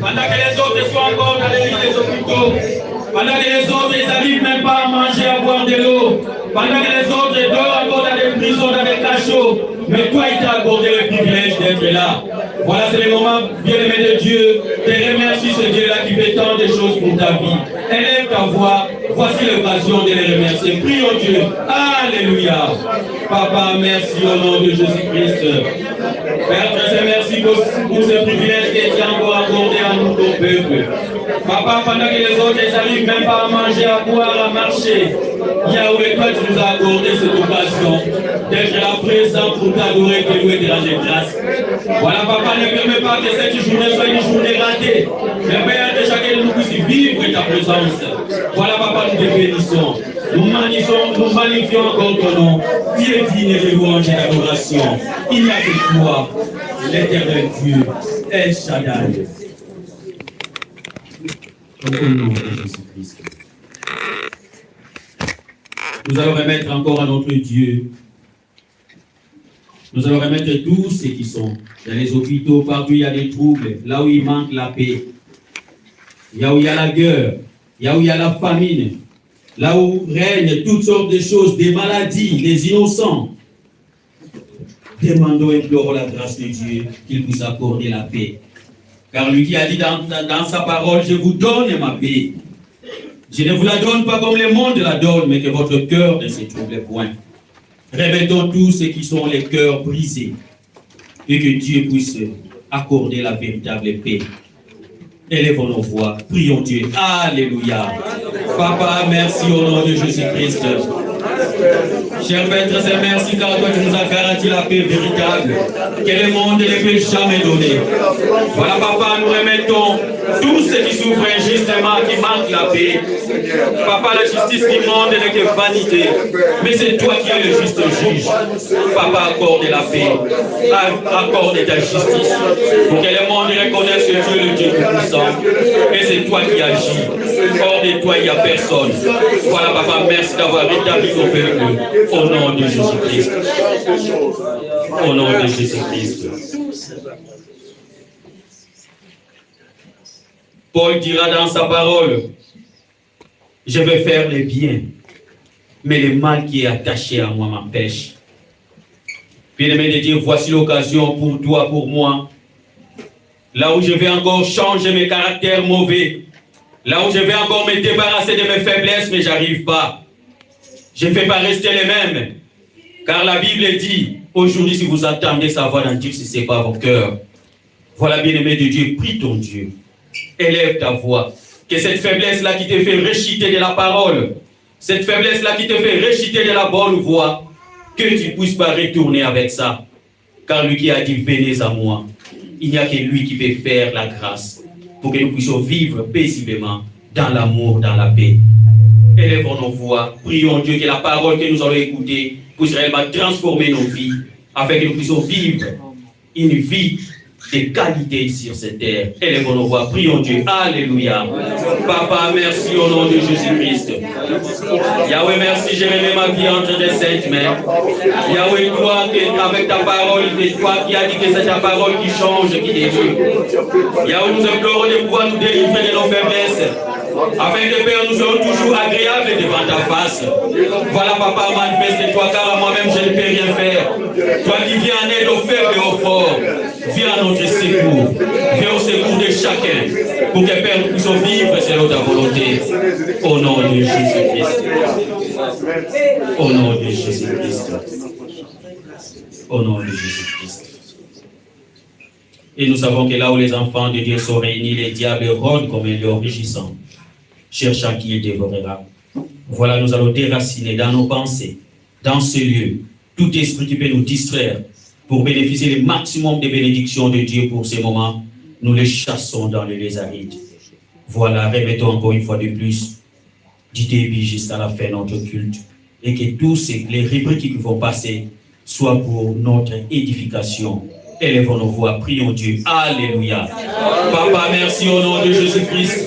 Pendant que les autres sont encore dans les hôpitaux, pendant que les autres ils n'arrivent même pas à manger, à boire de l'eau, pendant que les autres dorment encore dans des prisons, dans des cachots, mais toi il t'a accordé le privilège d'être là. Voilà, c'est le moment, bien-aimé de Dieu, te remercie ce Dieu-là qui fait tant de choses pour ta vie. Élève ta voix, voici l'occasion de les remercier. Prions Dieu. Alléluia. Papa, merci au nom de Jésus-Christ. Père, je te remercie pour ce privilège que tu as encore accordé à nous, ton peuple. Papa, pendant que les autres n'arrivent même pas à manger, à boire, à marcher, Yahweh, toi tu nous as accordé cette occasion d'être là présent pour t'adorer, te louer, te rendre grâce. Voilà, papa, ne permets pas que cette journée soit une journée ratée. Mais Père, de chacun de nous puisse vivre ta présence. Voilà, papa, nous te bénissons. Nous magnifions encore ton nom. Tu es digne de louange et d'adoration. Il n'y a que toi, l'éternel Dieu, El Shaddai. Au nom de Jésus-Christ. Nous allons remettre encore à notre Dieu. Nous allons remettre tous ceux qui sont dans les hôpitaux, partout il y a des troubles, là où il manque la paix, là où il y a la guerre, là où il y a la famine, là où règnent toutes sortes de choses, des maladies, des innocents. Demandons et implorons la grâce de Dieu qu'il puisse accorder la paix. Car lui qui a dit dans sa parole, je vous donne ma paix. Je ne vous la donne pas comme le monde la donne, mais que votre cœur ne se trouble point. Remettons tous ceux qui sont les cœurs brisés et que Dieu puisse accorder la véritable paix. Élevons nos voix, prions Dieu. Alléluia. Papa, merci au nom de Jésus-Christ. Cher Père, c'est merci car toi tu nous as garanti la paix véritable que le monde ne peut jamais donner. Voilà papa, nous remettons tous ceux qui souffrent injustement, qui manquent la paix. Papa, la justice du monde n'est que vanité, mais c'est toi qui es le juste juge. Papa, accorde la paix, accorde ta justice, pour que le monde reconnaisse que tu es le Dieu tout-puissant, et c'est toi qui agis. Hors de toi, il n'y a personne. Voilà papa, merci d'avoir rétabli ton peuple. Au nom de Jésus-Christ. Au nom de Jésus-Christ. Paul dira dans sa parole, je vais faire le bien, mais le mal qui est attaché à moi m'empêche. Bien-aimé de Dieu, voici l'occasion pour toi, pour moi, là où je vais encore changer mes caractères mauvais, là où je vais encore me débarrasser de mes faiblesses, mais j'arrive pas. Je ne vais pas rester les mêmes. Car la Bible dit, aujourd'hui, si vous attendez sa voix n'endurcissez pas vos cœurs. Voilà, bien-aimé de Dieu, prie ton Dieu. Élève ta voix. Que cette faiblesse-là qui te fait rechuter de la parole, cette faiblesse-là qui te fait rechuter de la bonne voix, que tu ne puisses pas retourner avec ça. Car lui qui a dit, venez à moi, il n'y a que lui qui peut faire la grâce pour que nous puissions vivre paisiblement dans l'amour, dans la paix. Élevons nos voix, prions Dieu que la parole que nous allons écouter puisse réellement transformer nos vies, afin que nous puissions vivre une vie de qualité sur cette terre. Élevons nos voix, prions Dieu. Alléluia. Papa, merci au nom de Jésus-Christ. Yahweh, merci, je remets ma vie entre tes saintes mains. Yahweh, toi, avec ta parole, c'est toi qui as dit que c'est ta parole qui change, qui délivre. Yahweh, nous implorons de pouvoir nous délivrer de nos faiblesses, afin que Père, nous serons toujours agréables devant ta face. Voilà, papa, manifeste-toi, car à moi-même, je ne peux rien faire. Toi qui viens en aide aux faibles et aux forts, viens à notre secours. Viens au secours de chacun pour que Père, nous puissions vivre selon ta volonté. Au nom de Jésus-Christ. Au nom de Jésus-Christ. Au nom de Jésus-Christ. Et nous savons que là où les enfants de Dieu sont réunis, les diables rôdent comme un lion rugissant, cherchant qui il dévorera. Voilà, nous allons déraciner dans nos pensées, dans ce lieu, tout esprit qui peut nous distraire pour bénéficier le maximum des bénédictions de Dieu pour ces moments. Nous les chassons dans le lézaride. Voilà, remettons encore une fois de plus du débit jusqu'à la fin de notre culte. Et que tous les rubriques qui vont passer soient pour notre édification. Élevons nos voix, prions Dieu. Alléluia. Papa, merci au nom de Jésus-Christ.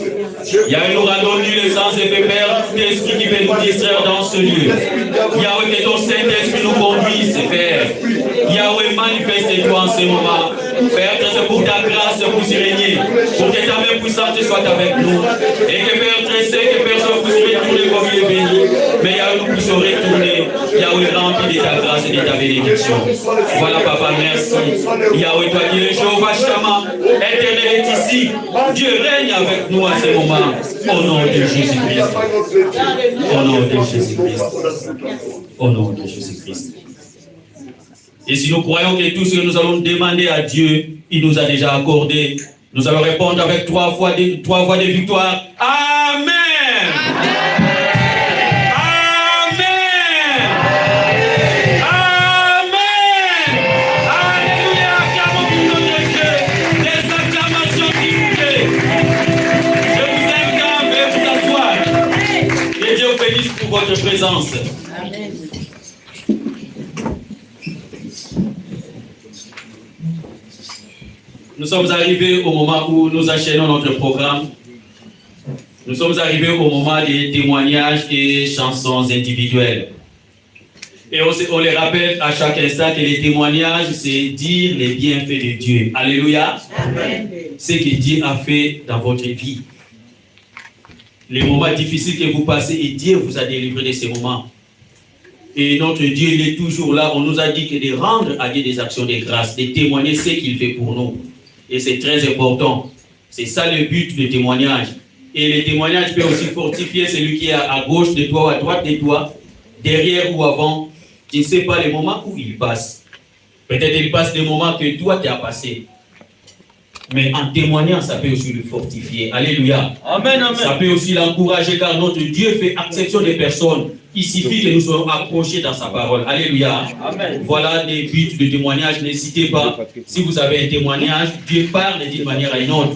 Yahweh nous rendons nu les sens et Père, tout esprit qui peut nous distraire dans ce lieu. Yahweh, que ton Saint-Esprit nous conduise, Père. Yahweh, manifeste-toi en ce moment. Père, c'est pour ta grâce, pour y régner, pour que ta main puissante soit avec nous. Et que Père, très sais que personne puisse retourner comme il est béni. Mais Yahweh, nous puissions retourner. Yahweh, rempli de ta grâce et de ta bénédiction. Voilà, Papa, merci. Yahweh, toi qui es Jéhovah Shammah, éternel est ici. Dieu règne avec nous à ce moment. Au nom de Jésus-Christ. Au nom de Jésus-Christ. Au nom de Jésus-Christ. Et si nous croyons que tout ce que nous allons demander à Dieu, il nous a déjà accordé, nous allons répondre avec trois voix de victoire. Amen. Pour votre présence. Amen. Nous sommes arrivés au moment où nous enchaînons notre programme. Nous sommes arrivés au moment des témoignages et chansons individuelles. Et on les rappelle à chaque instant que les témoignages, c'est dire les bienfaits de Dieu. Alléluia. Amen. Ce que Dieu a fait dans votre vie. Les moments difficiles que vous passez, et Dieu vous a délivré de ces moments. Et notre Dieu, il est toujours là. On nous a dit que de rendre à Dieu des actions de grâce, de témoigner ce qu'il fait pour nous. Et c'est très important. C'est ça le but du témoignage. Et le témoignage peut aussi fortifier celui qui est à gauche de toi ou à droite de toi, derrière ou avant. Tu ne sais pas les moments où il passe. Peut-être il passe des moments que toi tu as passé. Mais en témoignant, ça peut aussi le fortifier. Alléluia. Amen, amen. Ça peut aussi l'encourager car notre Dieu fait exception des personnes. Il suffit que nous soyons accrochés dans sa parole. Alléluia. Amen. Voilà des buts de témoignage. N'hésitez pas. Si vous avez un témoignage, Dieu parle d'une manière à une autre.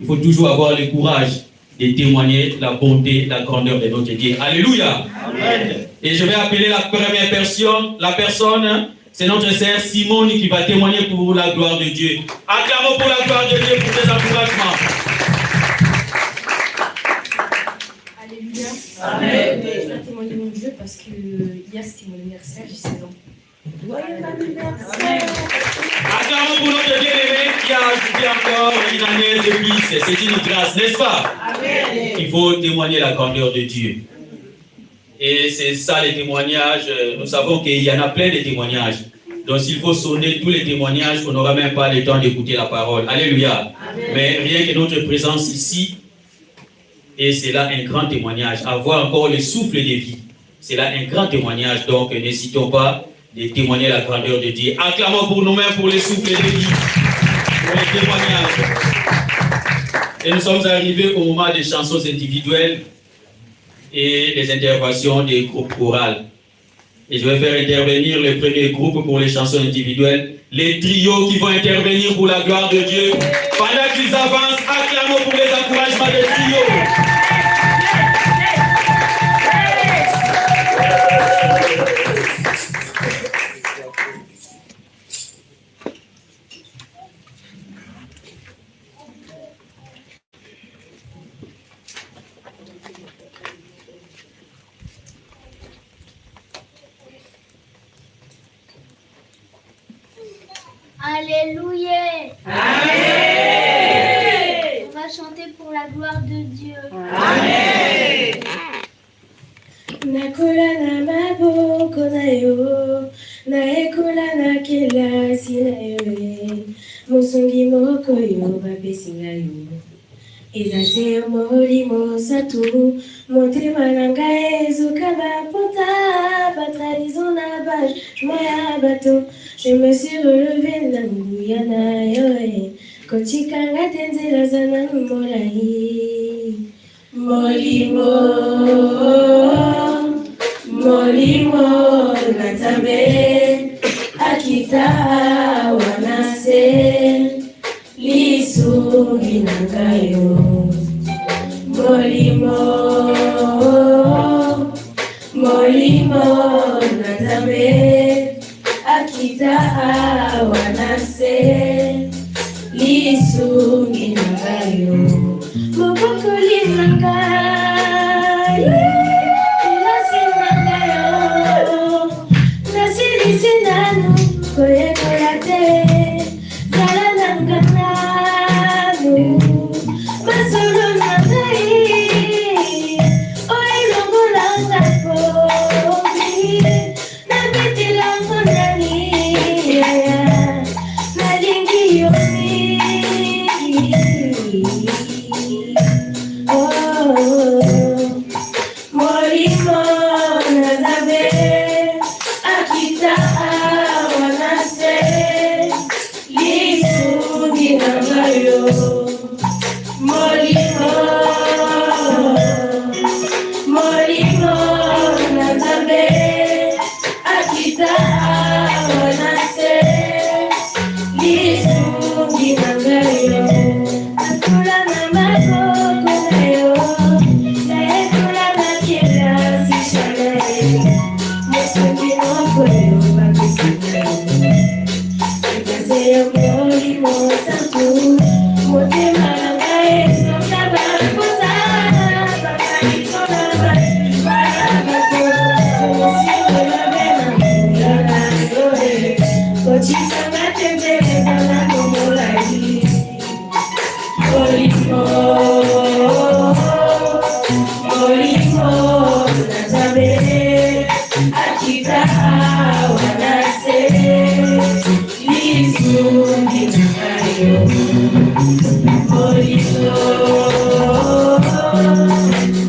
Il faut toujours avoir le courage de témoigner la bonté, la grandeur de notre Dieu. Alléluia. Amen. Et je vais appeler la première personne. La personne, c'est notre sœur Simone qui va témoigner pour la gloire de Dieu. Acclamons pour la gloire de Dieu pour ses encouragements. Alléluia. Amen. Je vais témoigner mon Dieu parce que hier c'était mon anniversaire, j'ai 16 ans. Joyeux anniversaire. Acclamons pour notre bien-aimé qui a ajouté encore une année de plus. C'est une grâce, n'est-ce pas? Amen. Il faut témoigner la grandeur de Dieu. Et c'est ça les témoignages. Nous savons qu'il y en a plein de témoignages. Donc s'il faut sonner tous les témoignages, on n'aura même pas le temps d'écouter la parole. Alléluia. Amen. Mais rien que notre présence ici, et c'est là un grand témoignage. Avoir encore le souffle de vie, c'est là un grand témoignage. Donc n'hésitons pas de témoigner la grandeur de Dieu. Acclamons pour nous-mêmes pour le souffle de vie, pour les témoignages. Et nous sommes arrivés au moment des chansons individuelles et les interventions des groupes chorales. Et je vais faire intervenir le premier groupe pour les chansons individuelles, les trios qui vont intervenir pour la gloire de Dieu. Pendant qu'ils avancent, acclamons pour les encouragements des trios. Alléluia. Amen. On va chanter pour la gloire de Dieu. Amen. Nakolana maboko na yo, na ekolana kelasi na yo, Musungi moko yo bapesinga yo. Ezase molimo satu. Motema nanga ezuka bapota. Batrahison na bage, j'moya bateau. Je me suis relevé nanguyana yo. Kochikanga tenzela zana molai. Molimo, molimo natabe. Akita wanase. Lisu minangayo. Molimo, molimo natabe. Akita wanase. Lisu minangayo. Mopoko linangayo. Ilasi nangayo. Nasi lisinanu. Koye kolate. Zala nangananu. Masolo nangai. Oe longo langa komi. Nabiti lango nani. Nalingi yomi. Molimo nazabe. Akita wanase. Lisu minangayo. Molimo, molimo nazabe. Akita wanase. Lisu minangayo. Akula na makoko nayo. Naekula na kila sishanae. Musungi moko yo bapesinga yo. Ezase molimo satu. Motema nanga ezuka bapota. Batrahison na bage, j'moya bateau. Je me suis relevé nanguyana yo. Kochikanga tenzela zana molai. Molimo, molimo natabe. Akita wanase. Lisu minangayo. Molimo,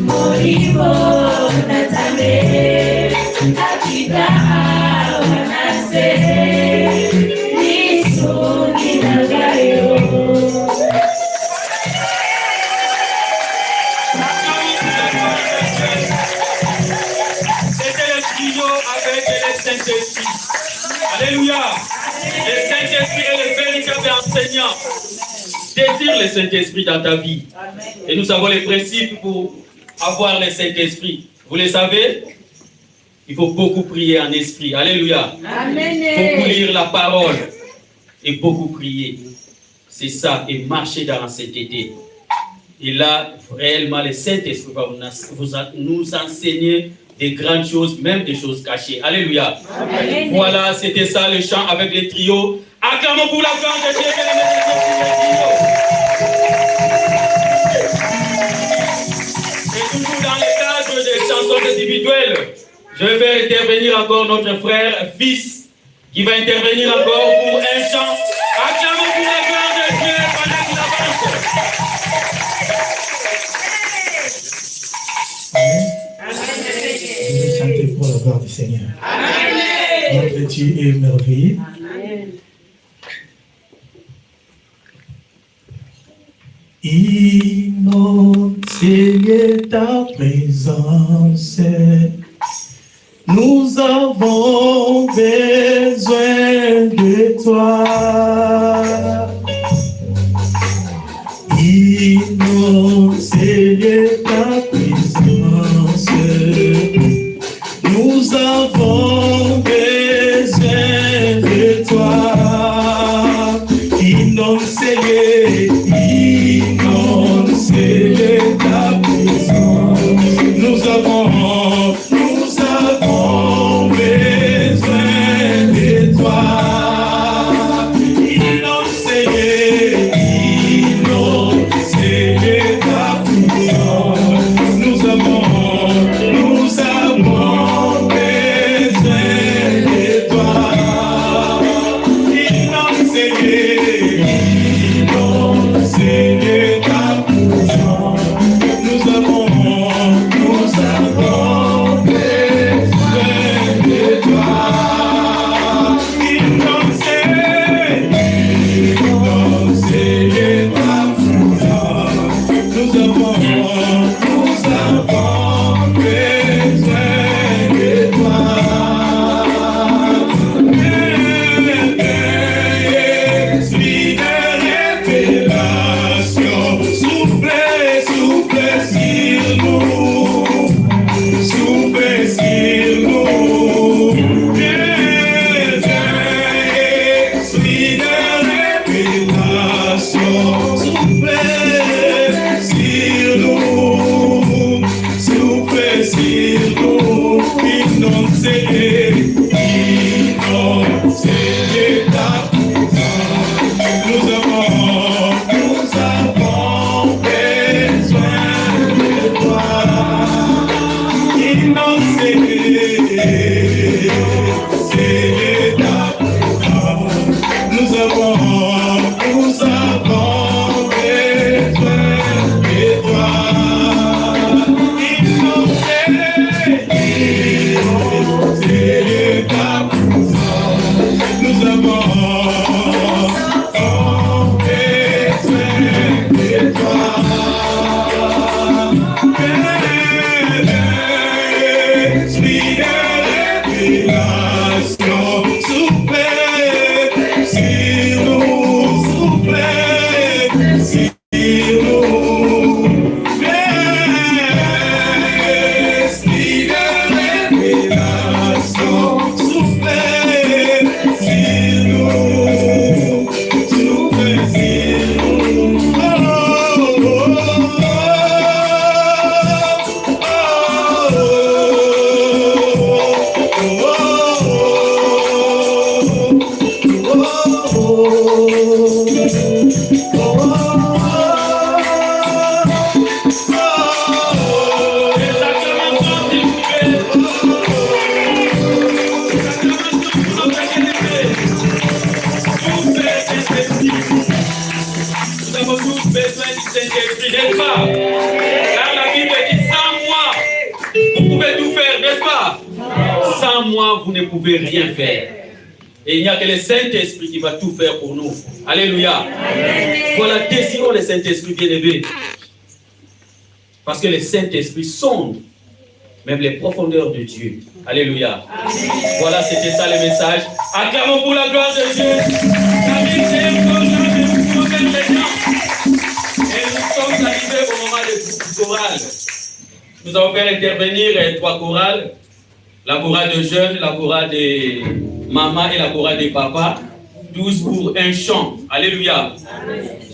molimo natabe. Akita wanase. Lisu minangayo. C'était le trio avec le Saint-Esprit. Alléluia. Le Saint-Esprit est le véritable enseignant. Désire le Saint-Esprit dans ta vie. Et nous savons les principes pour avoir le Saint-Esprit. Vous le savez? Il faut beaucoup prier en esprit. Alléluia. Beaucoup lire la parole et beaucoup prier. C'est ça, et marcher dans cet été. Et là, réellement, le Saint-Esprit va nous enseigner des grandes choses, même des choses cachées. Alléluia. Amen. Voilà, c'était ça le chant avec les trios. Acclamons pour la gloire de Dieu. Et toujours dans le cadre des chansons individuelles, je vais faire intervenir encore notre frère, fils, qui va intervenir encore pour un chant. Acclamons pour la gloire de Dieu pendant qu'il avance. Je vais chanter pour la gloire du Seigneur. Notre Dieu est merveilleux. Innocent ta présence, nous avons besoin de toi. Innocent ta présence, nous avons besoin de toi. Innocent ta présence, nous avons besoin de toi. Innocent ta présence, nous avons besoin de toi. Innocent du Saint-Esprit, n'est-ce pas? Car la Bible dit, sans moi, vous pouvez tout faire, n'est-ce pas? Sans moi, vous ne pouvez rien faire. Et il n'y a que le Saint-Esprit qui va tout faire pour nous. Alléluia. Voilà, désirons le Saint-Esprit bien-aimé. Parce que le Saint-Esprit sonde même les profondeurs de Dieu. Alléluia. Voilà, c'était ça le message. Acclamons pour la gloire de Dieu. Et nous sommes arrivés au moment du choral. Nous allons faire intervenir 3 chorales. La chorale de jeunes, la chorale de maman et la chorale de papa. 12 pour un chant. Alléluia.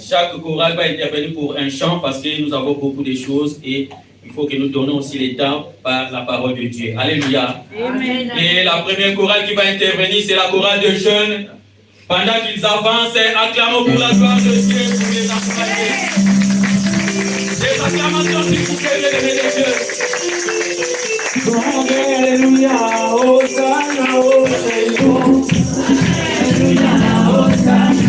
Chaque chorale va intervenir pour un chant parce que nous avons beaucoup de choses et il faut que nous donnons aussi le temps par la parole de Dieu. Alléluia. Amen. Et la première chorale qui va intervenir, c'est la chorale de jeunes. Pendant qu'ils avancent, acclamons pour la gloire de Dieu, pour les encourager. Les acclamations, s'il vous plaît, les Dieu. Alléluia, Hosanna, Hosanna. Alléluia, Hosanna.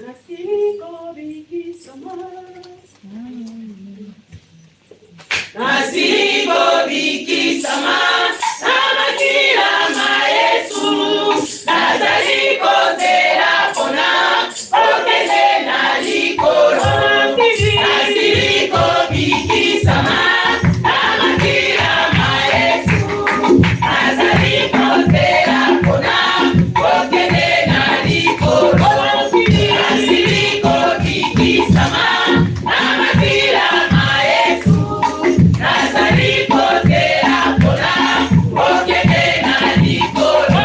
Nasiko bikisama namakila Yesu nazaliko zera pona okende nalikolo nasiko bikisama namakila Yesu nazaliko zera pona okende nalikolo nasiko bikisama namakila Yesu nazaliko zera pona okende nalikolo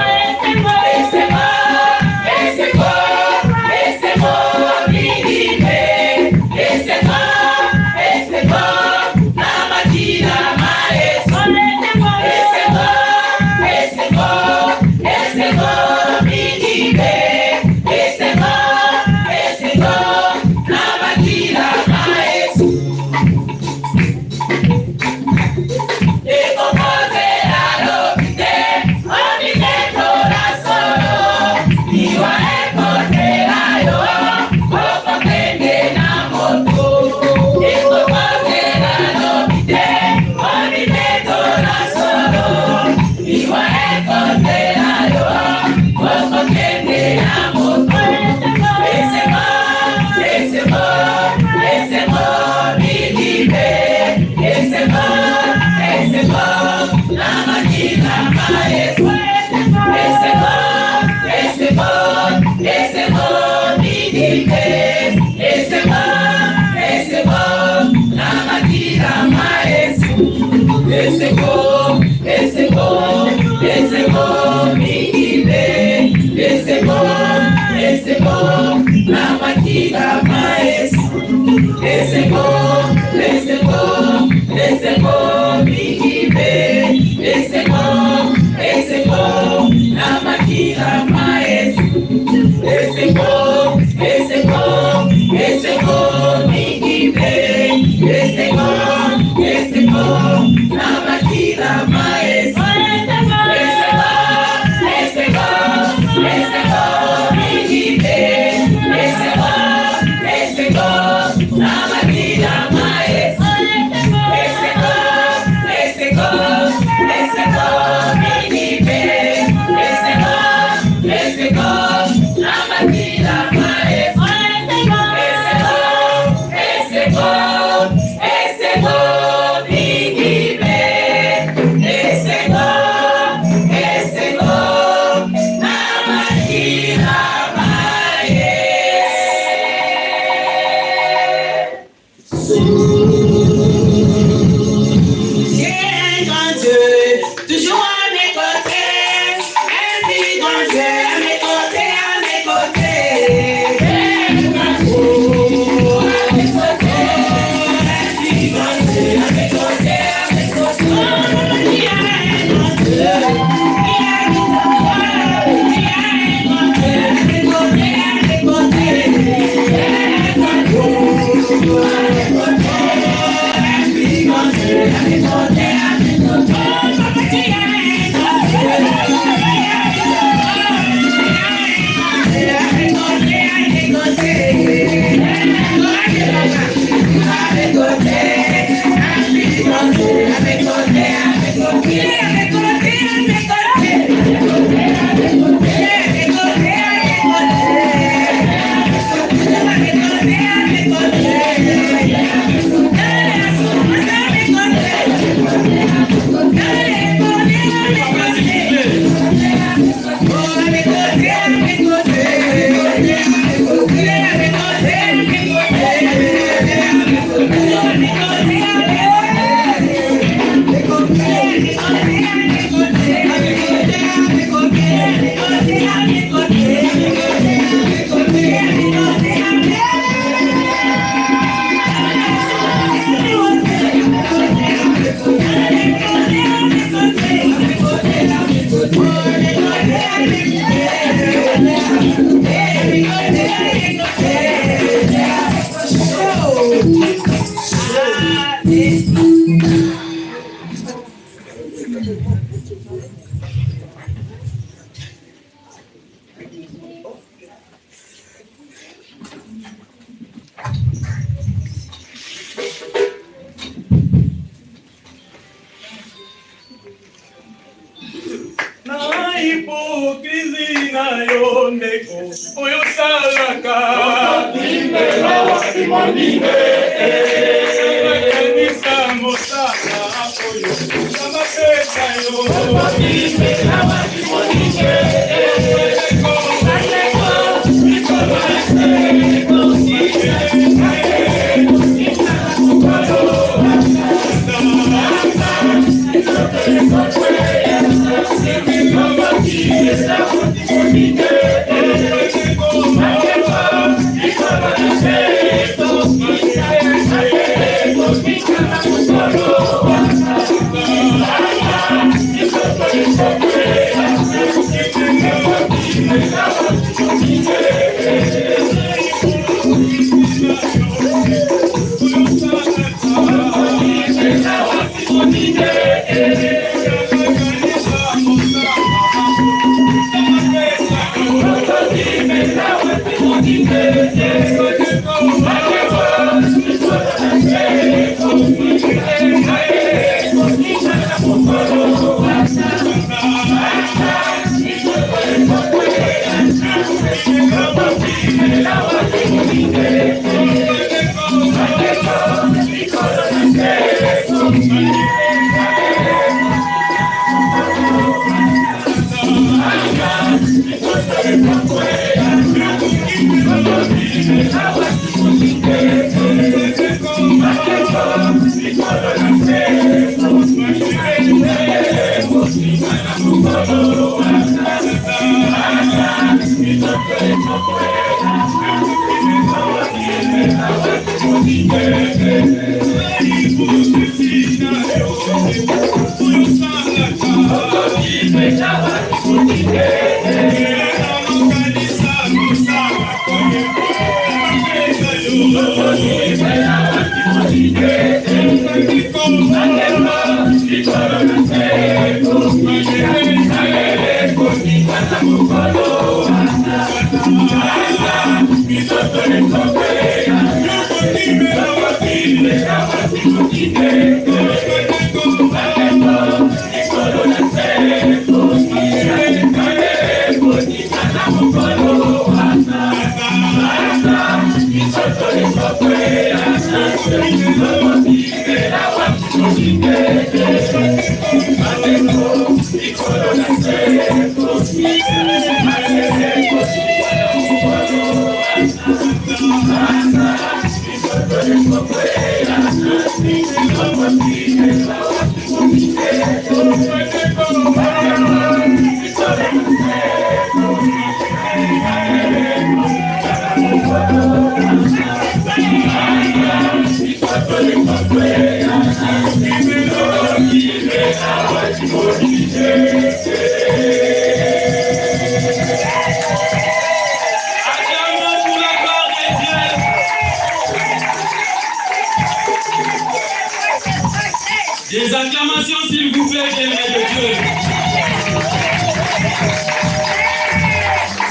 Des acclamations, s'il vous plaît, bien-aimés de Dieu.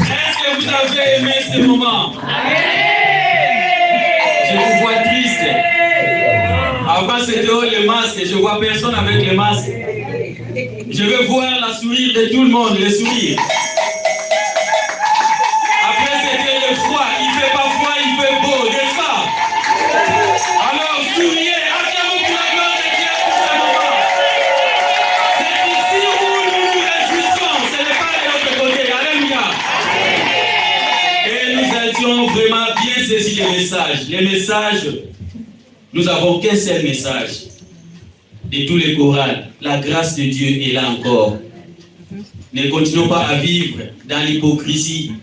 Est-ce que vous avez aimé ce moment? Je vous vois triste. Avant, c'était le masque. Je vois personne avec le masque. Je veux voir la sourire de tout le monde, le sourire. Après, c'était le froid. Il ne fait pas froid, il fait beau, n'est-ce pas? Alors, souriez. Vraiment bien saisi les messages. Les messages, nous avons qu'un seul message de tous les chorales. La grâce de Dieu est là encore. Ne continuons pas à vivre dans l'hypocrisie,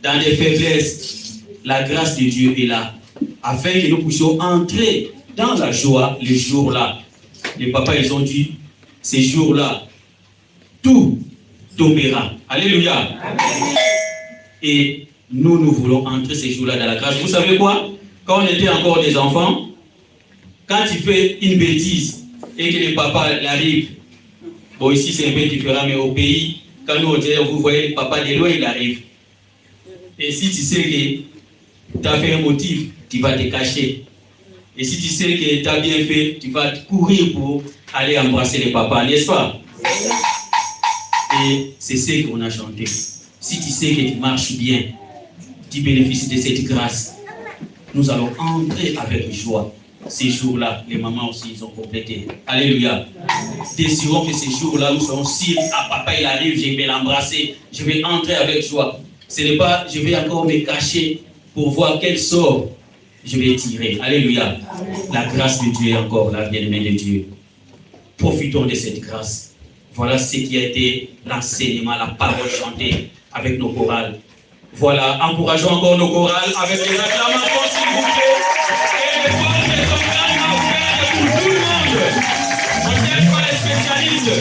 dans les faiblesses. La grâce de Dieu est là, afin que nous puissions entrer dans la joie le jour-là. Les papas, ils ont dit, ces jours-là, tout tombera. Alléluia. Amen. Et nous voulons entrer ces jours-là dans la grâce. Vous savez quoi? Quand on était encore des enfants, quand tu fais une bêtise et que le papa arrive, bon ici c'est un peu différent, mais au pays, quand nous on dit, vous voyez le papa de loin, il arrive. Et si tu sais que tu as fait un motif, tu vas te cacher. Et si tu sais que tu as bien fait, tu vas courir pour aller embrasser le papa, n'est-ce pas? Et c'est ce qu'on a chanté. Si tu sais que tu marches bien, tu bénéficies de cette grâce, nous allons entrer avec joie. Ces jours-là, les mamans aussi, ils ont complété. Alléluia. Désirons que ces jours-là, nous serons sûrs, ah papa il arrive, je vais l'embrasser, je vais entrer avec joie. Ce n'est pas, je vais encore me cacher pour voir quel sort je vais tirer. Alléluia. La grâce de Dieu est encore là, bien-aimé de Dieu. Profitons de cette grâce. Voilà ce qui a été l'enseignement, la parole chantée avec nos chorales. Voilà, encourageons encore nos chorales avec les acclamations, s'il vous plaît. Et les formes des organes ouvertes pour tout le monde. On n'aime pas les spécialistes.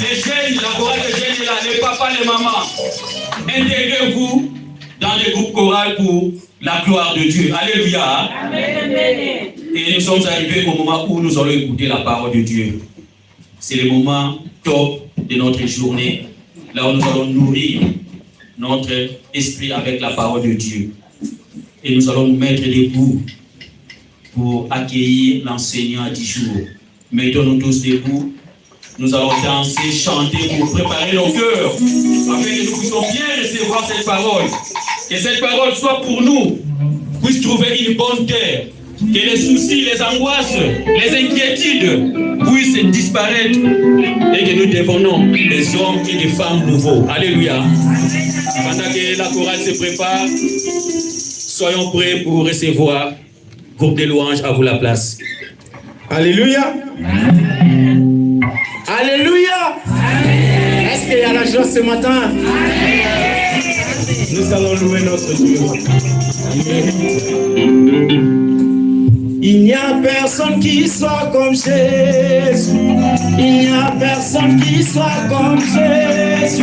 Les jeunes, la chorale des jeunes est là, les papas, les mamans. Intégrez-vous dans les groupes chorales pour la gloire de Dieu. Alléluia. Amen. Et nous sommes arrivés au moment où nous allons écouter la parole de Dieu. C'est le moment top de notre journée, là où nous allons nourrir notre esprit avec la parole de Dieu. Et nous allons nous mettre debout pour accueillir l'enseignant du jour. Mettons-nous tous debout. Nous allons danser, chanter pour préparer nos cœurs, afin que nous puissions bien recevoir cette parole. Que cette parole soit pour nous, puisse trouver une bonne terre. Que les soucis, les angoisses, les inquiétudes puissent disparaître et que nous devenons des hommes et des femmes nouveaux. Alléluia. Pendant que la chorale se prépare, soyons prêts pour recevoir groupe de louanges. À vous la place. Alléluia. Alléluia. Est-ce qu'il y a la joie ce matin? Nous allons louer notre Dieu. Il n'y a personne qui soit comme Jésus. Il n'y a personne qui soit comme Jésus.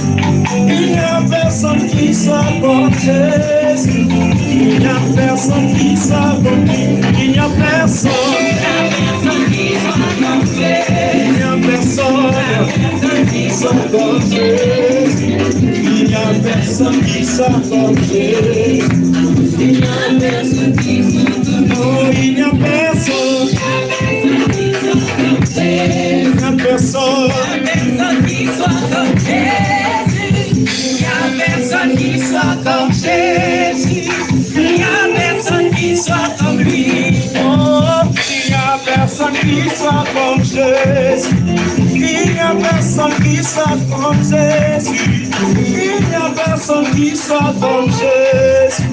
Il n'y a personne qui soit comme Jésus. Il n'y a personne qui soit comme Jésus. Il n'y a personne. Il n'y a personne qui soit comme Jésus. Il n'y a personne qui soit comme Jésus. Il n'y a personne qui soit comme Jésus. Oh, il n'y a personne. Il n'y a personne qui soit comme Jésus. Il n'y a personne qui soit comme Jésus. Il n'y a personne qui soit comme lui. Oh, il n'y a personne qui soit comme Jésus. Il n'y a personne qui soit comme Jésus. Il n'y a personne qui soit comme Jésus.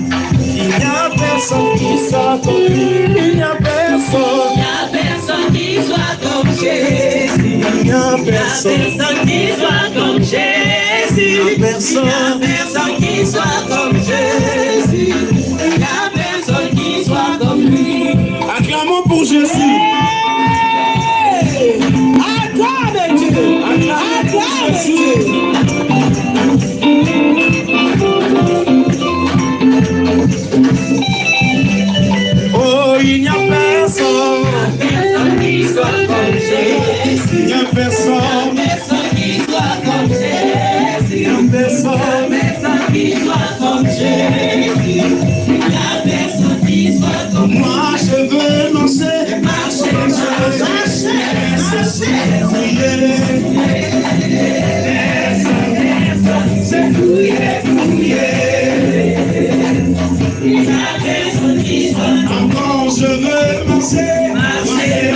Il n'y a personne qui soit comme lui. Il n'y a personne qui soit comme Jésus. Il n'y a personne qui soit comme Jésus. Il n'y a personne qui soit comme Jésus. Il n'y a personne qui soit comme lui. Acclamons pour Jésus. Acclamez Dieu. Acclamez Jésus. Oh, il n'y a personne qui soit comme Jésus. Il n'y a personne qui soit comme Jésus. Il n'y a personne qui soit comme Jésus. Il n'y a personne qui soit comme moi. Je veux marcher, marcher, c'est fouiller. Il n'y a personne qui soit encore, je veux marcher, marcher,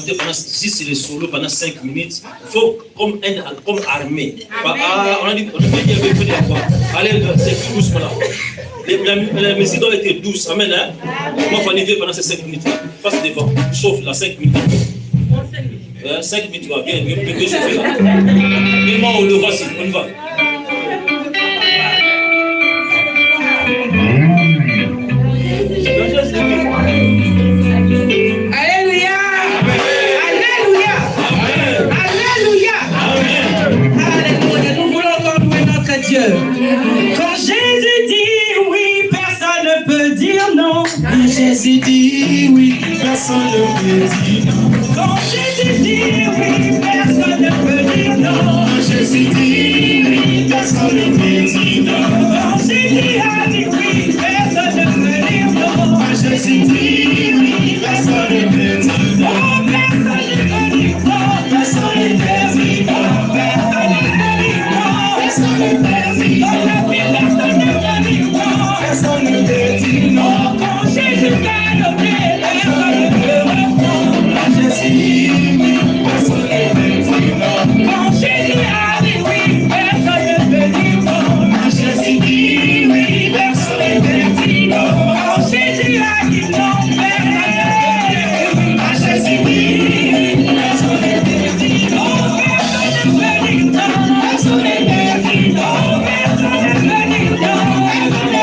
chanter pendant juste les solos pendant 5 minutes. Il faut comme armée. On a dit qu'il y avait fait quoi. Allez, c'est plus doucement là. La musique doit être douce. Amen. Hein? Moi, il fallait faire pendant ces 5 minutes là. Face devant. Chauffe là, 5 minutes. 5 minutes, va bien. Que je fais là. Mais moi, on le voit, on y va. Alléluia. Alléluia. Alléluia. Alléluia. Nous voulons encore louer notre Dieu. Quand Jésus dit oui, personne ne peut dire non. Quand Jésus dit oui, personne ne peut dire non. Quand Jésus dit oui, personne ne peut dire non. Quand Jésus dit oui, personne ne peut dire non. Quand Jésus a dit oui, personne ne peut dire non. Quand Jésus dit oui, personne ne peut dire non. Oh, personne ne peut dire non. Personne ne peut dire non. Personne ne peut dire non. Personne ne peut dire non. Quand Jésus t'a nommé, personne ne peut répondre. Quand Jésus dit oui, personne ne peut dire non. Quand Jésus a dit oui, personne ne peut dire non. Quand Jésus dit oui, personne ne peut dire non. Quand Jésus a dit non, personne ne peut dire oui. Quand Jésus dit oui, personne ne peut dire non. Personne ne peut dire non. Personne ne peut dire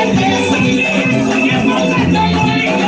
non. Personne ne peut dire non.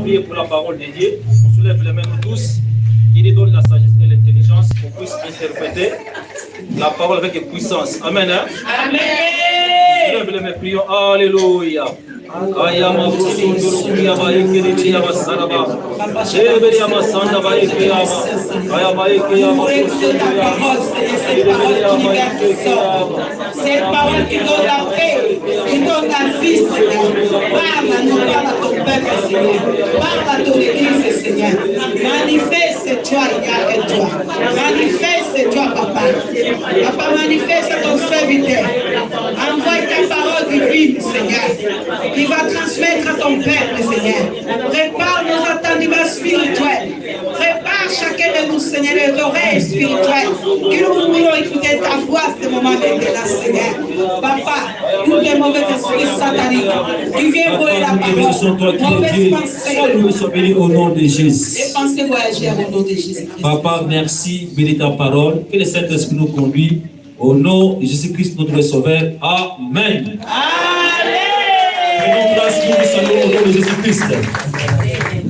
prier pour la parole de Dieu. On soulève les mains tous. Il nous donne la sagesse et l'intelligence pour qu'on puisse interpréter la parole avec puissance. Amen. Hein? Amen. Lève les prions. Alléluia. Ayama Brusuya Baiki Yama Saraba. Yama Sanda Baiki Yama. Ayama Yama. Cette parole qui donne la paix, qui donne la vie, Seigneur. Parle à nous, parle à ton peuple, Seigneur. Parle à ton église, Seigneur. Manifeste-toi, il n'y a que toi. Manifeste-toi, Papa. Papa, manifeste ton serviteur. Envoie ta parole divine, Seigneur. Qui va transmettre à ton peuple, Seigneur. Prépare nos attendements spirituels. Prépare chacun de nous, Seigneur, les oreilles spirituelles. Que nous voulons écouter ta voix ce moment maintenant, Seigneur. Papa, nous des mauvais esprits sataniques qui viennent voler la parole. Mauvaise pensée. Sois béni au nom de Jésus. Les pensées voyagères au nom de Jésus. Papa, merci, bénis ta parole. Que le Saint-Esprit nous conduit. Au nom de Jésus-Christ, notre Sauveur. Amen. Prenons place, nous vous saluons au nom de Jésus-Christ.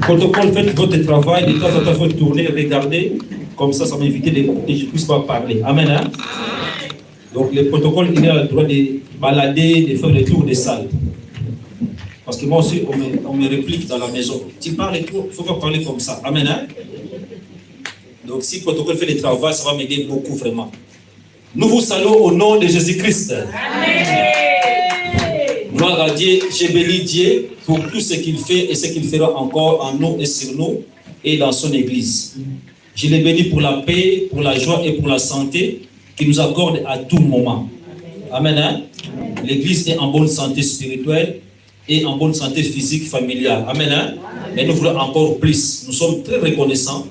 Protocole, faites votre travail. De temps en temps, il faut tourner, regarder. Comme ça va éviter que je ne puisse pas parler. Amen. Hein? Donc, le protocole, il a le droit de balader, de faire le tour des salles. Parce que moi aussi, on me réplique dans la maison. Tu parles et tout, il ne faut pas parler comme ça. Amen. Hein? Donc, si le protocole fait le travail, ça va m'aider beaucoup, vraiment. Nous vous saluons au nom de Jésus-Christ. Amen. Gloire à Dieu, je bénis Dieu pour tout ce qu'il fait et ce qu'il fera encore en nous et sur nous et dans son Église. Je le bénis pour la paix, pour la joie et pour la santé qu'il nous accorde à tout moment. Amen. Hein? L'Église est en bonne santé spirituelle et en bonne santé physique, familiale. Amen. Hein? Et nous voulons encore plus. Nous sommes très reconnaissants.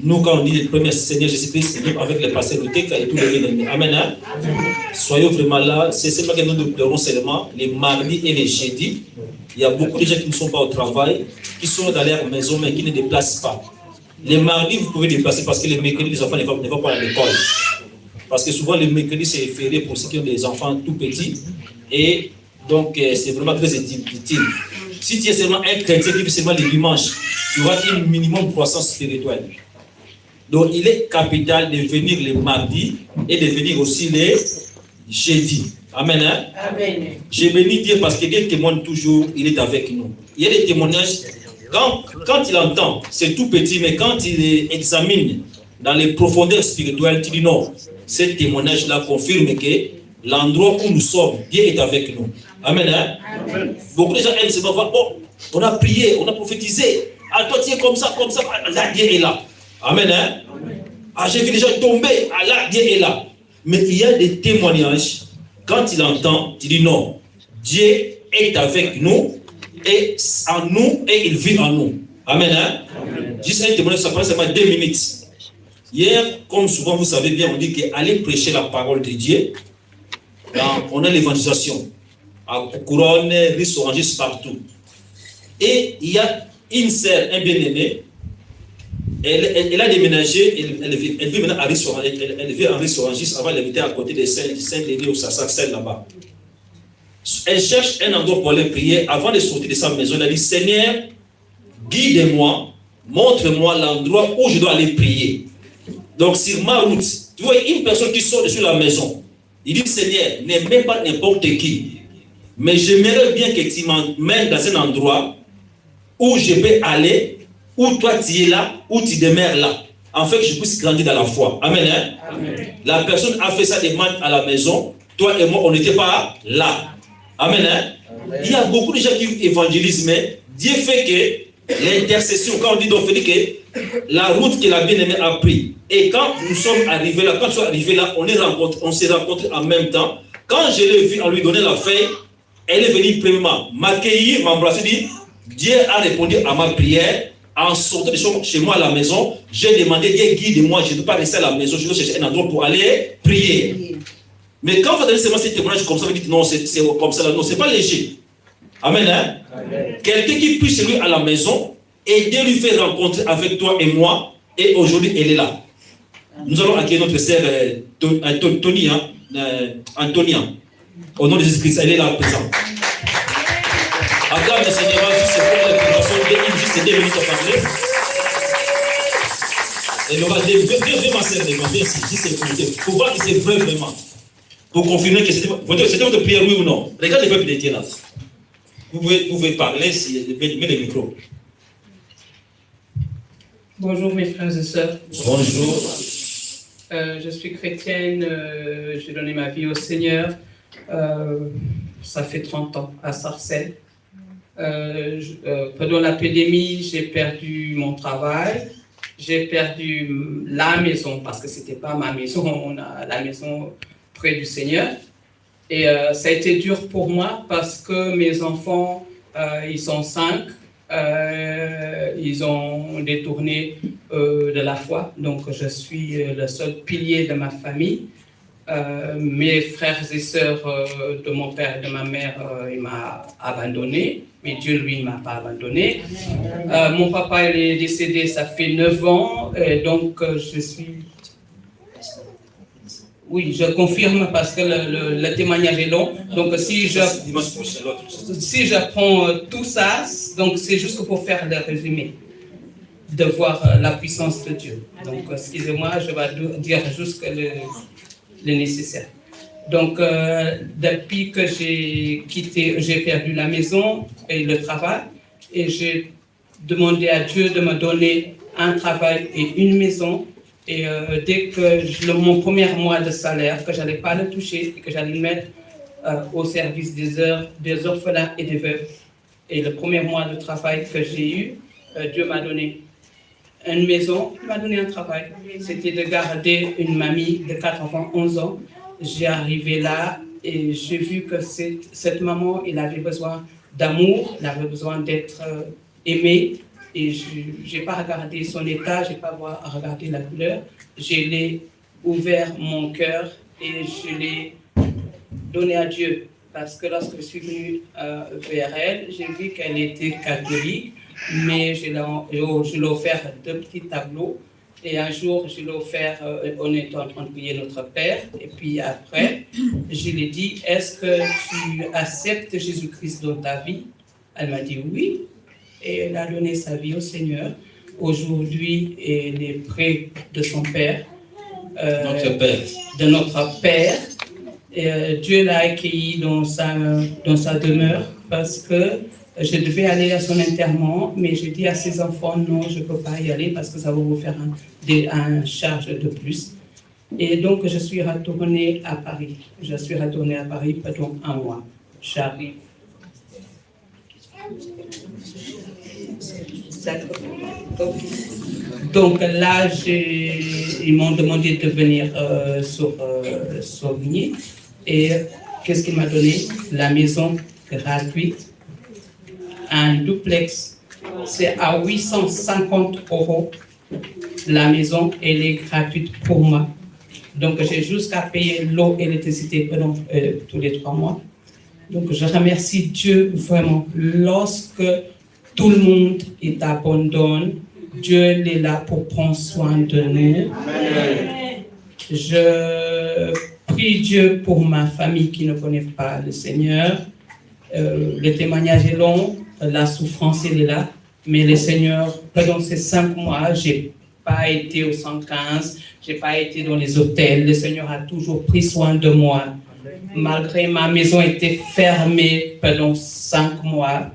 Nous, quand on dit le premier Seigneur Jésus-Christ, avec les pasteurs et tous les ennemis. Amen. Hein? Soyons vraiment là. C'est seulement que nous pleurons seulement les mardis et les jeudis. Il y a beaucoup de gens qui ne sont pas au travail, qui sont dans leur maison, mais qui ne déplacent pas. Les mardis, vous pouvez déplacer parce que les mercredis, les enfants ne vont pas à l'école. Parce que souvent, les mercredis, c'est férié pour ceux qui ont des enfants tout petits. Et donc, c'est vraiment très utile. Si tu es seulement un chrétien qui vit seulement les dimanches, tu auras un minimum de croissance spirituelle. Donc, il est capital de venir les mardis et de venir aussi les jeudis. Amen. Hein? Amen. Je bénis Dieu parce que Dieu témoigne toujours, il est avec nous. Il y a des témoignages, quand il entend, c'est tout petit, mais quand il examine dans les profondeurs spirituelles, tu dis non, ce témoignage-là confirme que l'endroit où nous sommes, Dieu est avec nous. Amen. Hein? Amen. Beaucoup de gens aiment se voir, oh, on a prié, on a prophétisé. Ah, toi, tu es comme ça, là, Dieu est là. Amen. Hein? Ah, j'ai vu les gens tomber. Ah, là, Dieu est là. Mais il y a des témoignages. Quand il entend, il dit non. Dieu est avec nous et en nous et il vit en nous. Amen. Hein? Amen. Juste un témoignage, ça prend seulement 2 minutes. Hier, comme souvent vous savez bien, on dit qu'aller prêcher la parole de Dieu. On a l'évangélisation. À Couronne, Riss Orangis, partout. Et il y a une sœur, un bien-aimé. Elle a déménagé, elle vit maintenant à Riss-Orangis, elle vit en Riss-Orangis, avant elle habitait à côté de Saint-Denis ou Sassac là-bas. Elle cherche un endroit pour aller prier. Avant de sortir de sa maison, elle a dit, Seigneur, guide-moi, montre-moi l'endroit où je dois aller prier. Donc sur ma route, tu vois une personne qui sort de la maison, il dit, Seigneur, n'aime pas n'importe qui, mais j'aimerais bien que tu m'emmènes dans un endroit où je peux aller, où toi tu es là, où tu demeures là, afin que je puisse grandir dans la foi. Amen. Hein? Amen. La personne a fait sa demande à la maison, toi et moi on n'était pas là. Amen. Hein? Amen. Il y a beaucoup de gens qui évangélisent, mais Dieu fait que l'intercession, quand on dit donc, fait que la route que la bien-aimée a pris, et quand nous sommes arrivés là, quand nous sommes arrivés là, on s'est rencontrés en même temps. Quand je l'ai vu en lui donner la feuille, elle est venue premièrement m'accueillir, m'embrasser, dire Dieu a répondu à ma prière. En sortant de chez moi à la maison, j'ai demandé, Dieu guide-moi, je ne veux pas rester à la maison, je veux chercher un endroit pour aller prier. Mais quand vous avez seulement ces témoignages comme ça, vous dites non, c'est comme ça, non, c'est pas léger. Amen. Hein? Amen. Quelqu'un qui prie chez lui à la maison, et Dieu lui fait rencontrer avec toi et moi, et aujourd'hui elle est là. Nous allons accueillir notre sœur Antonia, au nom de Jésus-Christ, elle est là présente. Acclame le Seigneur, juste pour la préparation, juste 2 minutes à parler. Et le roi dit, viens ma sœur, viens ici, dis c'est vérité. Pour voir que c'est vrai vraiment. Pour confirmer que c'était votre prière, oui ou non. Regarde le peuple d'été là. Vous pouvez parler, mets le micro. Bonjour mes frères et sœurs. Bonjour. Je suis chrétienne, j'ai donné ma vie au Seigneur. Ça fait 30 ans à Sarcelles. Pendant la pandémie, j'ai perdu mon travail. J'ai perdu la maison parce que ce n'était pas ma maison. On a la maison près du Seigneur. Et ça a été dur pour moi parce que mes enfants, ils sont 5. Ils ont détourné de la foi. Donc, je suis le seul pilier de ma famille. Mes frères et sœurs de mon père et de ma mère, ils m'ont abandonné. Mais Dieu, lui, ne m'a pas abandonné. Mon papa, il est décédé, ça fait 9 ans. Et donc, je suis... Oui, je confirme parce que le témoignage est long. Donc, si je prends tout ça, donc c'est juste pour faire le résumé, de voir la puissance de Dieu. Donc, excusez-moi, je vais dire juste le nécessaire. Donc, depuis que j'ai perdu la maison et le travail, et j'ai demandé à Dieu de me donner un travail et une maison. Et dès que mon premier mois de salaire, que je n'allais pas le toucher et que j'allais le mettre au service des orphelins et des veuves. Et le premier mois de travail que j'ai eu, Dieu m'a donné une maison, il m'a donné un travail. C'était de garder une mamie de 4 enfants, 11 ans. J'ai arrivé là et j'ai vu que cette maman, elle avait besoin d'amour, elle avait besoin d'être aimée. Et je n'ai pas regardé son état, je n'ai pas regardé la couleur. Je l'ai ouvert mon cœur et je l'ai donné à Dieu. Parce que lorsque je suis venue vers elle, j'ai vu qu'elle était catholique, mais je l'ai offert 2 petits tableaux. Et un jour, je l'ai offert, on était en train de prier notre Père. Et puis après, je lui ai dit, est-ce que tu acceptes Jésus-Christ dans ta vie? Elle m'a dit oui. Et elle a donné sa vie au Seigneur. Aujourd'hui, elle est près de son Père. Notre Père. De notre Père. Et Dieu l'a accueilli dans sa demeure parce que je devais aller à son enterrement, mais je dis à ses enfants, non, je ne peux pas y aller parce que ça va vous faire un charge de plus. Et donc, je suis retournée à Paris. Je suis retournée à Paris pendant 1 mois. J'arrive. Donc là, ils m'ont demandé de venir sur Sauvigny. Et qu'est-ce qu'il m'a donné? La maison gratuite, un duplex. C'est à 850 €. La maison, elle est gratuite pour moi. Donc j'ai jusqu'à payer l'eau et l'électricité pendant tous les 3 mois. Donc je remercie Dieu vraiment. Lorsque tout le monde t'abandonne, Dieu est là pour prendre soin de nous. Je prie Dieu pour ma famille qui ne connaît pas le Seigneur. Le témoignage est long, la souffrance elle est là, mais le Seigneur, pendant ces 5 mois, je n'ai pas été au 115, je n'ai pas été dans les hôtels. Le Seigneur a toujours pris soin de moi. Malgré ma maison était fermée pendant 5 mois,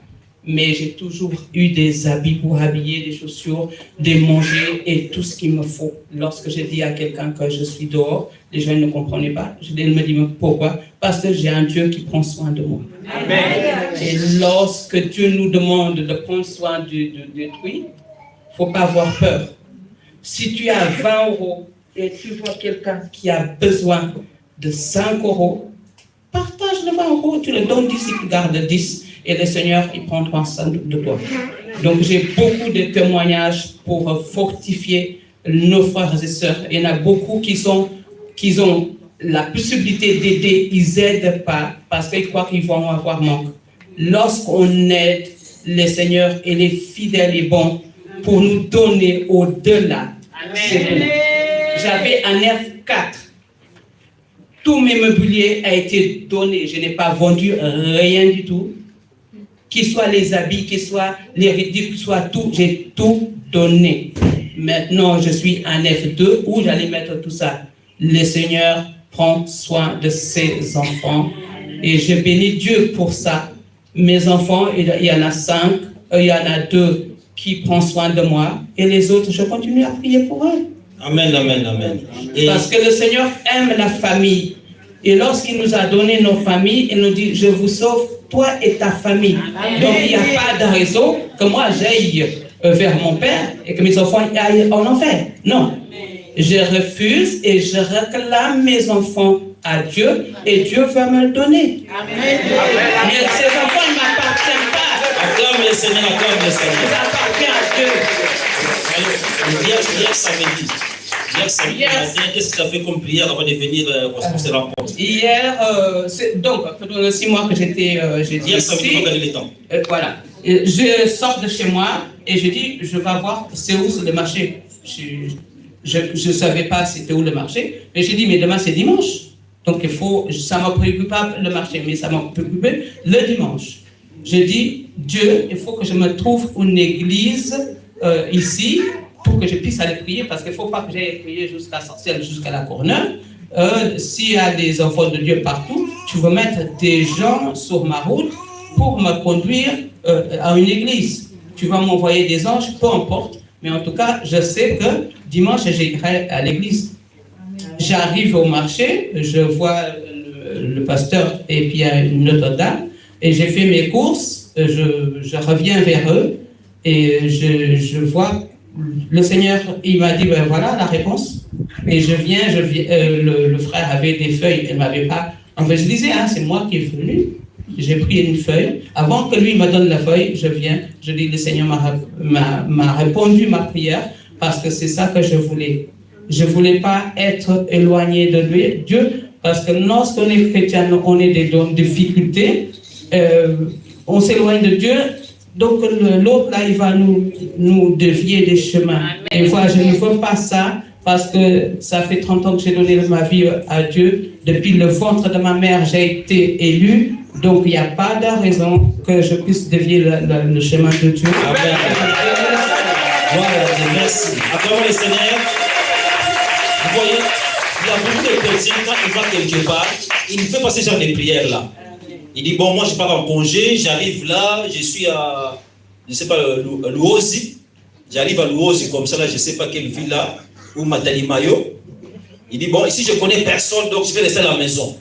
mais j'ai toujours eu des habits pour habiller, des chaussures, des manger et tout ce qu'il me faut. Lorsque je dis à quelqu'un que je suis dehors, les gens ne comprenaient pas. Je me dis pourquoi? Parce que j'ai un Dieu qui prend soin de moi. Amen. Et lorsque Dieu nous demande de prendre soin de détruire, il ne faut pas avoir peur. Si tu as 20 € et tu vois quelqu'un qui a besoin de 5 €, partage le 20 €, tu le donnes 10, tu gardes 10. Et le Seigneur, il prendra soin de toi. Donc, j'ai beaucoup de témoignages pour fortifier nos frères et sœurs. Il y en a beaucoup qui ont la possibilité d'aider, ils n'aident pas parce qu'ils croient qu'ils vont avoir manque. Lorsqu'on aide, le Seigneur, il est fidèle et bon pour nous donner au-delà. J'avais un F4. Tout mes mobilier a été donné. Je n'ai pas vendu rien du tout. Qu'il soit les habits, qu'il soit les ridicules, qu'il soit tout, j'ai tout donné. maintenant je suis en F2 où j'allais mettre tout ça. Le Seigneur prend soin de ses enfants et je bénis Dieu pour ça. Mes enfants, il y en a 5, il y en a 2 qui prennent soin de moi et les autres, je continue à prier pour eux. Amen, amen, amen. Et parce que le Seigneur aime la famille. Et lorsqu'il nous a donné nos familles, il nous dit, je vous sauve, toi et ta famille. Amen. Donc il n'y a pas de raison que moi j'aille vers mon Père et que mes enfants aillent en enfer. Non. Je refuse et je réclame mes enfants à Dieu et Dieu va me le donner. Amen. Mais ces enfants ne m'appartiennent pas. Acclame le Seigneur, acclame le Seigneur. Ils appartiennent à Dieu. Hier samedi. Qu'est-ce que tu as fait comme prière avant de venir pour cette rencontre? Hier, donc, pendant 6 mois que j'étais hier samedi, on va gagner le temps. Voilà. Je sors de chez moi et je dis, je vais voir c'est où le marché. Je ne savais pas c'était où le marché. Mais j'ai dit, mais demain c'est dimanche. Donc ça m'a préoccupé pas le marché, mais ça m'a préoccupé le dimanche. J'ai dit, Dieu, il faut que je me trouve une église ici pour que je puisse aller prier, parce qu'il ne faut pas que j'aille prier jusqu'à Sarcelles, jusqu'à la Courneuve. S'il y a des enfants de Dieu partout, tu veux mettre des gens sur ma route pour me conduire à une église. Tu vas m'envoyer des anges, peu importe. Mais en tout cas, je sais que dimanche, j'irai à l'église. J'arrive au marché, je vois le pasteur et puis il y a une autre dame, et j'ai fait mes courses, je reviens vers eux, et je vois, le Seigneur, il m'a dit, ben voilà la réponse. Et je viens, le frère avait des feuilles, il ne m'avait pas... En fait, je disais, hein, c'est moi qui est venu. J'ai pris une feuille. Avant que lui me donne la feuille, je viens. Je dis, le Seigneur m'a répondu ma prière parce que c'est ça que je voulais. Je ne voulais pas être éloigné de Dieu parce que lorsqu'on est chrétien, on est dans des difficultés. On s'éloigne de Dieu. Donc l'autre, là, il va nous dévier des chemins. Et voilà, je ne veux pas ça. Parce que ça fait 30 ans que j'ai donné ma vie à Dieu. Depuis le ventre de ma mère, j'ai été élu. Donc, il n'y a pas de raison que je puisse dévier le chemin de Dieu. Amen. Voilà, merci. Acclamons le Seigneur. Vous voyez, il y a beaucoup de chrétiens, quand ils vont quelque part, ils ne font pas ce genre de prières-là. Il dit, bon, moi, je pars en congé, j'arrive là, je suis à, je ne sais pas, Louosi. J'arrive à Louosi comme ça, là, je ne sais pas quelle ville là. Ou Matalimayo. Il dit, bon, ici je connais personne, donc je vais rester à la maison.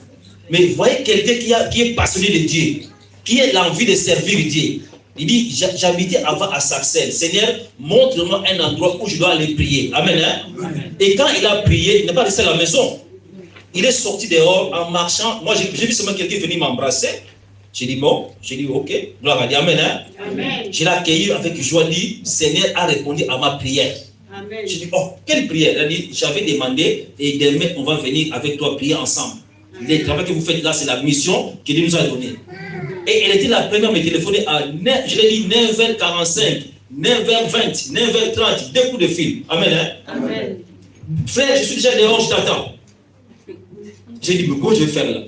Mais vous voyez quelqu'un qui est passionné de Dieu, qui a l'envie de servir Dieu. Il dit, j'habitais avant à Sarcelles. Seigneur, montre-moi un endroit où je dois aller prier. Amen. Hein? Amen. Et quand il a prié, il n'est pas resté à la maison. Il est sorti dehors en marchant. Moi, j'ai vu seulement quelqu'un venir m'embrasser. J'ai dit, bon, j'ai dit, ok, gloire à Dieu. Amen. Hein? Amen. Je l'ai accueilli avec joie. Dit, Seigneur a répondu à ma prière. J'ai dit, oh, quelle prière? Elle a dit, j'avais demandé et demain on va venir avec toi prier ensemble. Le travail que vous faites là, c'est la mission que Dieu nous a donnée. Et elle était la première à me téléphoner à, je l'ai dit, 9h45, 9h20, 9h30, 2 coups de fil. Amen. Hein? Amen. Frère, je suis déjà dehors, je t'attends. J'ai dit, mais quoi je vais faire là?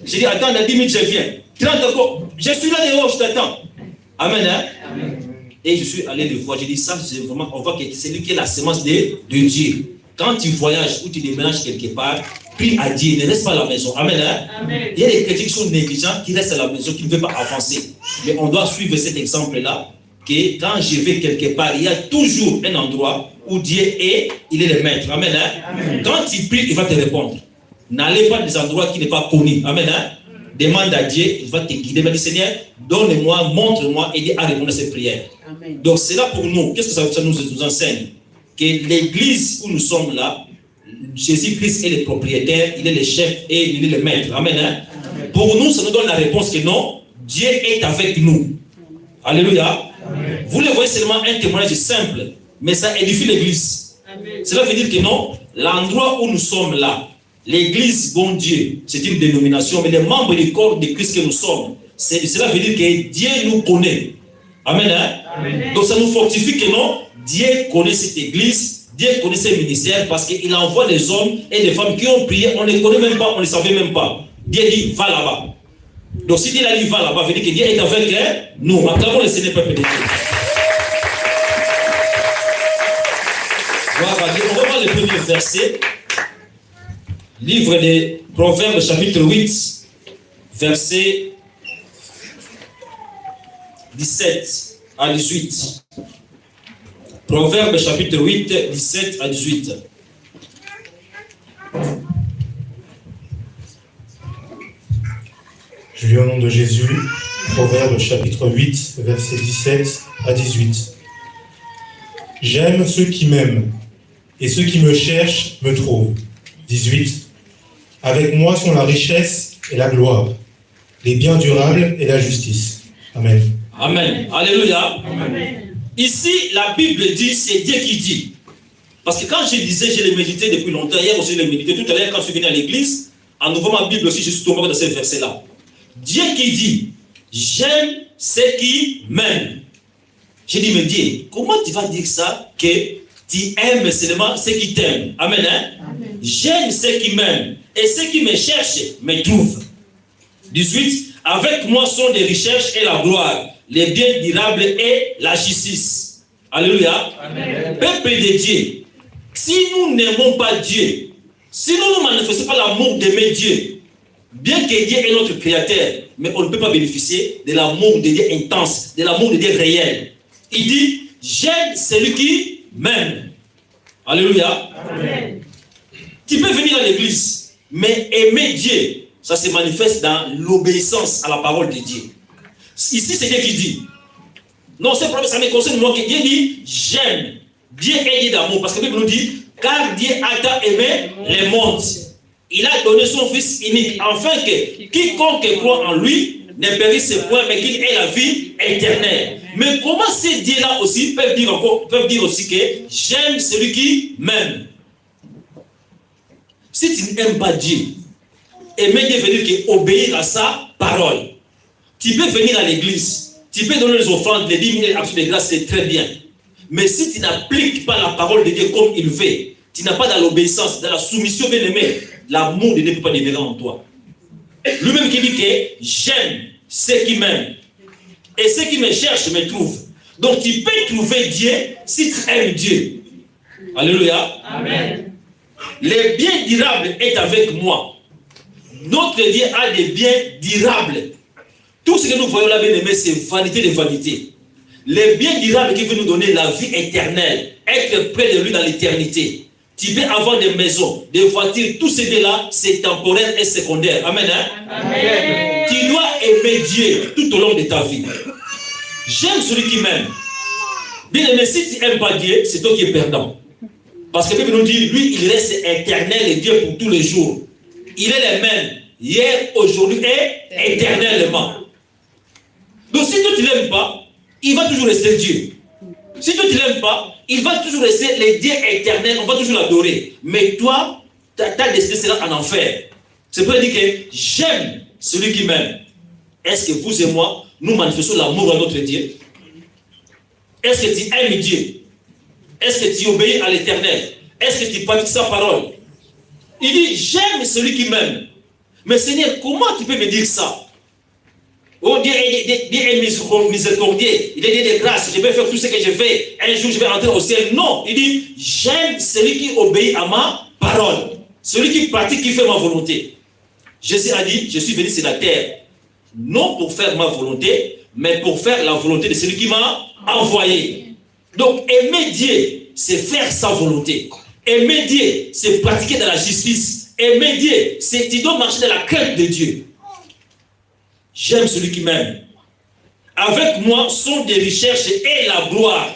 J'ai dit, attends, dans 10 minutes, je viens. 30 encore, je suis là dehors, je t'attends. Amen. Hein? Amen. Et je suis allé le voir, j'ai dit ça, c'est vraiment, on voit que c'est lui qui est la semence de Dieu. Quand tu voyages ou tu déménages quelque part, prie à Dieu, ne reste pas à la maison. Amen. Hein? Amen. Il y a des chrétiens qui sont négligents, qui restent à la maison, qui ne veulent pas avancer. Mais on doit suivre cet exemple-là, que quand je vais quelque part, il y a toujours un endroit où Dieu est, il est le maître. Amen. Hein? Amen. Quand tu pries, il va te répondre. N'allez pas dans des endroits qui ne sont pas connus. Amen. Hein? Demande à Dieu, il va te guider. Mais Seigneur, donne-moi, montre-moi, et aide à répondre à cette prière. Amen. Donc c'est là pour nous. Qu'est-ce que ça nous enseigne? Que l'église où nous sommes là, Jésus-Christ est le propriétaire, il est le chef et il est le maître. Amen. Hein? Amen. Pour nous, ça nous donne la réponse que non, Dieu est avec nous. Alléluia. Amen. Vous le voyez seulement un témoignage simple, mais ça édifie l'église. Cela veut dire que non, l'endroit où nous sommes là, l'église, bon Dieu, c'est une dénomination, mais les membres du corps de Christ que nous sommes, cela veut dire que Dieu nous connaît. Amen. Hein? Amen. Donc ça nous fortifie que non, Dieu connaît cette église, Dieu connaît ses ministères, parce qu'il envoie des hommes et des femmes qui ont prié, on ne les connaît même pas, on ne les savait même pas. Dieu dit, va là-bas. Donc si Dieu a dit, va là-bas, veut dire que Dieu est avec nous. Acclamons le Seigneur, peuple de Dieu. le premier verset. Livre des Proverbes, chapitre 8, verset 17 à 18. Proverbes, chapitre 8, 17 à 18. Je lis au nom de Jésus, Proverbes chapitre 8, versets 17 à 18. J'aime ceux qui m'aiment, et ceux qui me cherchent me trouvent. 18. Avec moi sont la richesse et la gloire, les biens durables et la justice. Amen. Amen. Alléluia. Amen. Ici, la Bible dit, c'est Dieu qui dit. Parce que quand je disais, je l'ai médité depuis longtemps, hier aussi je l'ai médité, tout à l'heure quand je suis venu à l'église, en ouvrant ma Bible aussi, je suis tombé dans ce verset-là. Dieu qui dit, j'aime ceux qui m'aiment. J'ai dit, mais Dieu, comment tu vas dire ça que tu aimes seulement ceux qui t'aiment? Amen, hein? Amen. J'aime ceux qui m'aiment et ceux qui me cherchent me trouvent. 18. Avec moi sont les richesses et la gloire, les biens durables et la justice. Alléluia. Amen. Peuple de Dieu, si nous n'aimons pas Dieu, si nous ne manifestons pas l'amour d'aimer Dieu, bien que Dieu est notre créateur, mais on ne peut pas bénéficier de l'amour de Dieu intense, de l'amour de Dieu réel. Il dit, j'aime celui qui m'aime. Alléluia. Amen. Tu peux venir à l'église, mais aimer Dieu, ça se manifeste dans l'obéissance à la parole de Dieu. Ici, c'est Dieu qui dit. Non, c'est problème, ça me concerne moi. Dieu dit, j'aime. Dieu est Dieu d'amour. Parce que la Bible nous dit, car Dieu a tant aimé les mondes. Il a donné son Fils unique, afin que quiconque croit en lui ne périsse point, mais qu'il ait la vie éternelle. Mais comment ces dieux-là aussi peuvent dire aussi que j'aime celui qui m'aime? Si tu n'aimes pas Dieu, aimer Dieu veut dire obéir à sa parole. Tu peux venir à l'église, tu peux donner les offrandes, les 10 000 actions de grâce, c'est très bien. Mais si tu n'appliques pas la parole de Dieu comme il veut, tu n'as pas dans l'obéissance, dans la soumission bien aimée, l'amour de Dieu ne peut pas demeurer en toi. Lui-même qui dit que j'aime ceux qui m'aiment et ceux qui me cherchent me trouvent. Donc tu peux trouver Dieu si tu aimes Dieu. Alléluia. Amen. Les biens durables est avec moi. Notre Dieu a des biens durables. Tout ce que nous voyons là, bien aimé, c'est vanité de vanité. Les biens durables qui veulent nous donner la vie éternelle, être près de lui dans l'éternité. Tu peux avoir des maisons, des voitures, tout ce biens-là, c'est temporaire et secondaire. Amen, hein? Amen. Tu dois aimer Dieu tout au long de ta vie. J'aime celui qui m'aime. Bien aimé, si tu n'aimes pas Dieu, c'est toi qui es perdant. Parce que la Bible nous dit, lui, il reste éternel et Dieu pour tous les jours. Il est le même, hier, aujourd'hui et éternellement. Donc si toi tu ne l'aimes pas, il va toujours rester Dieu. Si toi tu ne l'aimes pas, il va toujours rester le Dieu éternel, on va toujours l'adorer. Mais toi, ta destinée sera en enfer. C'est pour dire que j'aime celui qui m'aime. Est-ce que vous et moi, nous manifestons l'amour à notre Dieu? Est-ce que tu aimes Dieu? Est-ce que tu obéis à l'Éternel? Est-ce que tu pratiques sa parole? Il dit, j'aime celui qui m'aime. Mais Seigneur, comment tu peux me dire ça? Oh, Dieu est miséricordieux. Il est Dieu de grâce. Je vais faire tout ce que je fais. Un jour, je vais rentrer au ciel. Non, il dit, j'aime celui qui obéit à ma parole. Celui qui pratique, qui fait ma volonté. Jésus a dit, je suis venu sur la terre. Non pour faire ma volonté, mais pour faire la volonté de celui qui m'a envoyé. Donc, aimer Dieu, c'est faire sa volonté. Aimer Dieu, c'est pratiquer dans la justice. Aimer Dieu, c'est tu dois marcher dans la crainte de Dieu. J'aime celui qui m'aime. Avec moi sont des richesses et la gloire.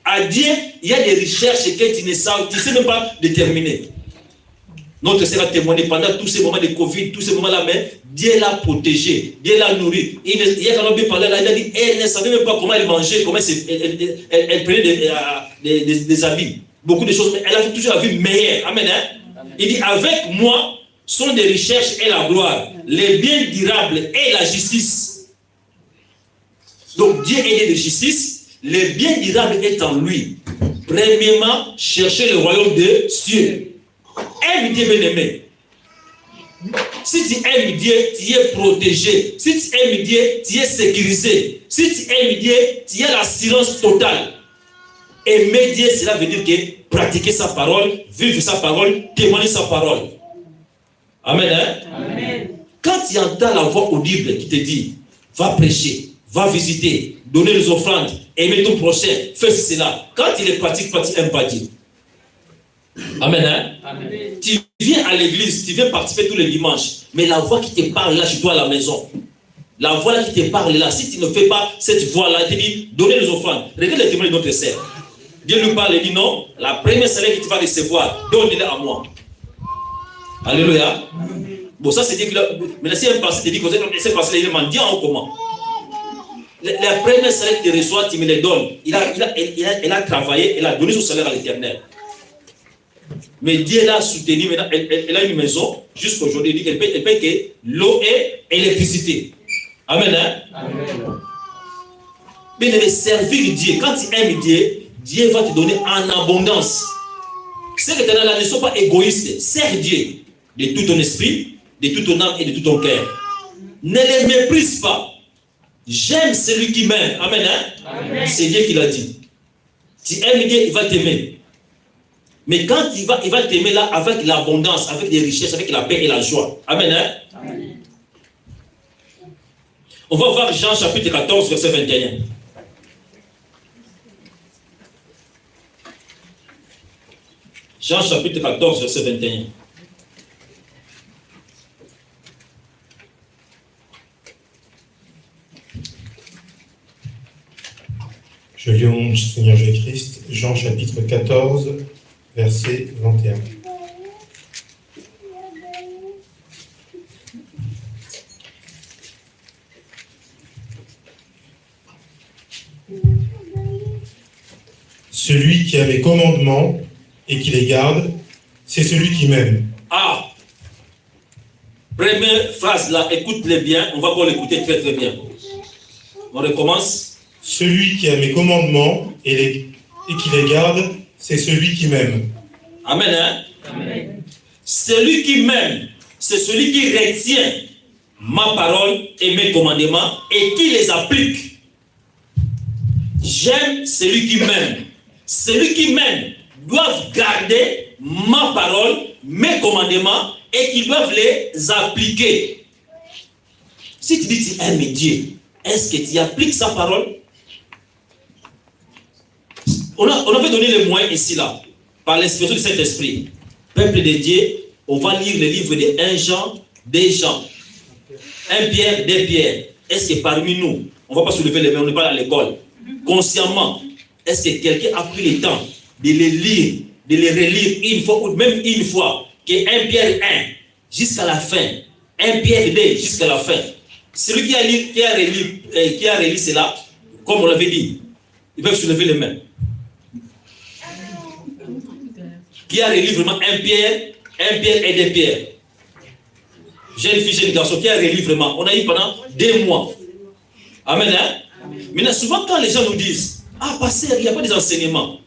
À Dieu, il y a des richesses que tu ne sais même pas déterminer. Notre Seigneur a témoigné pendant tous ces moments de Covid, tous ces moments-là, mais Dieu l'a protégé, Dieu l'a nourri. Il y a quand même parlé là, il a dit, elle ne savait même pas comment elle mangeait, comment elle prenait des habits, beaucoup de choses, mais elle a toujours la vie meilleure. Amen. Hein? Amen. Il dit, avec moi sont des richesses et la gloire, les biens durables et la justice. Donc Dieu est Dieu de justice, les biens durables est en lui. Premièrement, chercher le royaume des cieux. Aime Dieu bien-aimé. Si tu aimes Dieu, tu es protégé. Si tu aimes Dieu, tu es sécurisé. Si tu aimes Dieu, tu as l'assurance totale. Aimer Dieu, cela veut dire que pratiquer sa parole, vivre sa parole, témoigner sa parole. Amen. Hein? Amen. Quand tu entends la voix audible qui te dit, va prêcher, va visiter, donner les offrandes, aimer ton prochain, fais cela. Quand tu les pratiques, tu n'aimes pas Dieu. Amen. Hein? Amen. Tu viens à l'église, tu viens participer tous les dimanches, mais la voix qui te parle là chez toi à la maison, la voix là qui te parle là, si tu ne fais pas cette voix là, il te dit, donnez les offrandes. Regarde les témoins de notre sœur. Dieu lui parle et dit non, la première salaire que tu vas recevoir, donne-le à moi. Alléluia. Bon, ça c'est dit que mais si un pasteur te dit que ce pasteur il est mendiant ou comment? La première salaire que tu reçois, tu me les donnes. Il a travaillé, il a donné son salaire à l'Éternel. Mais Dieu l'a soutenu, maintenant, elle a une maison, jusqu'à aujourd'hui, il dit qu'elle paye que l'eau et l'électricité. Amen. Hein? Amen. Mais il devait servir Dieu. Quand tu aimes Dieu, Dieu va te donner en abondance. C'est que tu es là, ne sois pas égoïste. Sers Dieu de tout ton esprit, de toute ton âme et de tout ton cœur. Ne les méprise pas. J'aime celui qui m'aime. Amen. Hein? Amen. C'est Dieu qui l'a dit. Tu aimes Dieu, il va t'aimer. Mais quand il va t'aimer là avec l'abondance, avec les richesses, avec la paix et la joie. Amen. Hein? Amen. On va voir Jean chapitre 14, verset 21. Jean chapitre 14, verset 21. Je lis au nom du Seigneur Jésus-Christ, Jean chapitre 14, verset 21. Celui qui a mes commandements et qui les garde, c'est celui qui m'aime. Ah! Première phrase là, écoute-les bien, on va pas l'écouter très très bien. On recommence. Celui qui a mes commandements et qui les garde, c'est celui qui m'aime. Amen. Hein? Amen. Celui qui m'aime, c'est celui qui retient ma parole et mes commandements et qui les applique. J'aime celui qui m'aime. Celui qui m'aime doit garder ma parole, mes commandements et qui doivent les appliquer. Si tu dis que tu aimes Dieu, est-ce que tu appliques sa parole? On avait donné les moyens ici là, par l'inspiration du Saint-Esprit. Peuple de Dieu, on va lire le livre de 1 Jean, 2 Jean, 1 Pierre, 2 Pierre. Est-ce que parmi nous, on ne va pas soulever les mains, on n'est pas à l'école, consciemment, est-ce que quelqu'un a pris le temps de les lire, de les relire une fois ou même une fois, que 1 Pierre 1 jusqu'à la fin, 1 Pierre 2 jusqu'à la fin? Celui qui a relu cela, comme on l'avait dit, ils peuvent soulever les mains. Qui a relu vraiment 1 Pierre et 2 Pierre? Jeune fille, jeune garçon, qui a relu vraiment? On a eu pendant 2 mois. Amen. Hein? Maintenant, souvent quand les gens nous disent, ah, pasteur, il n'y a pas des enseignements.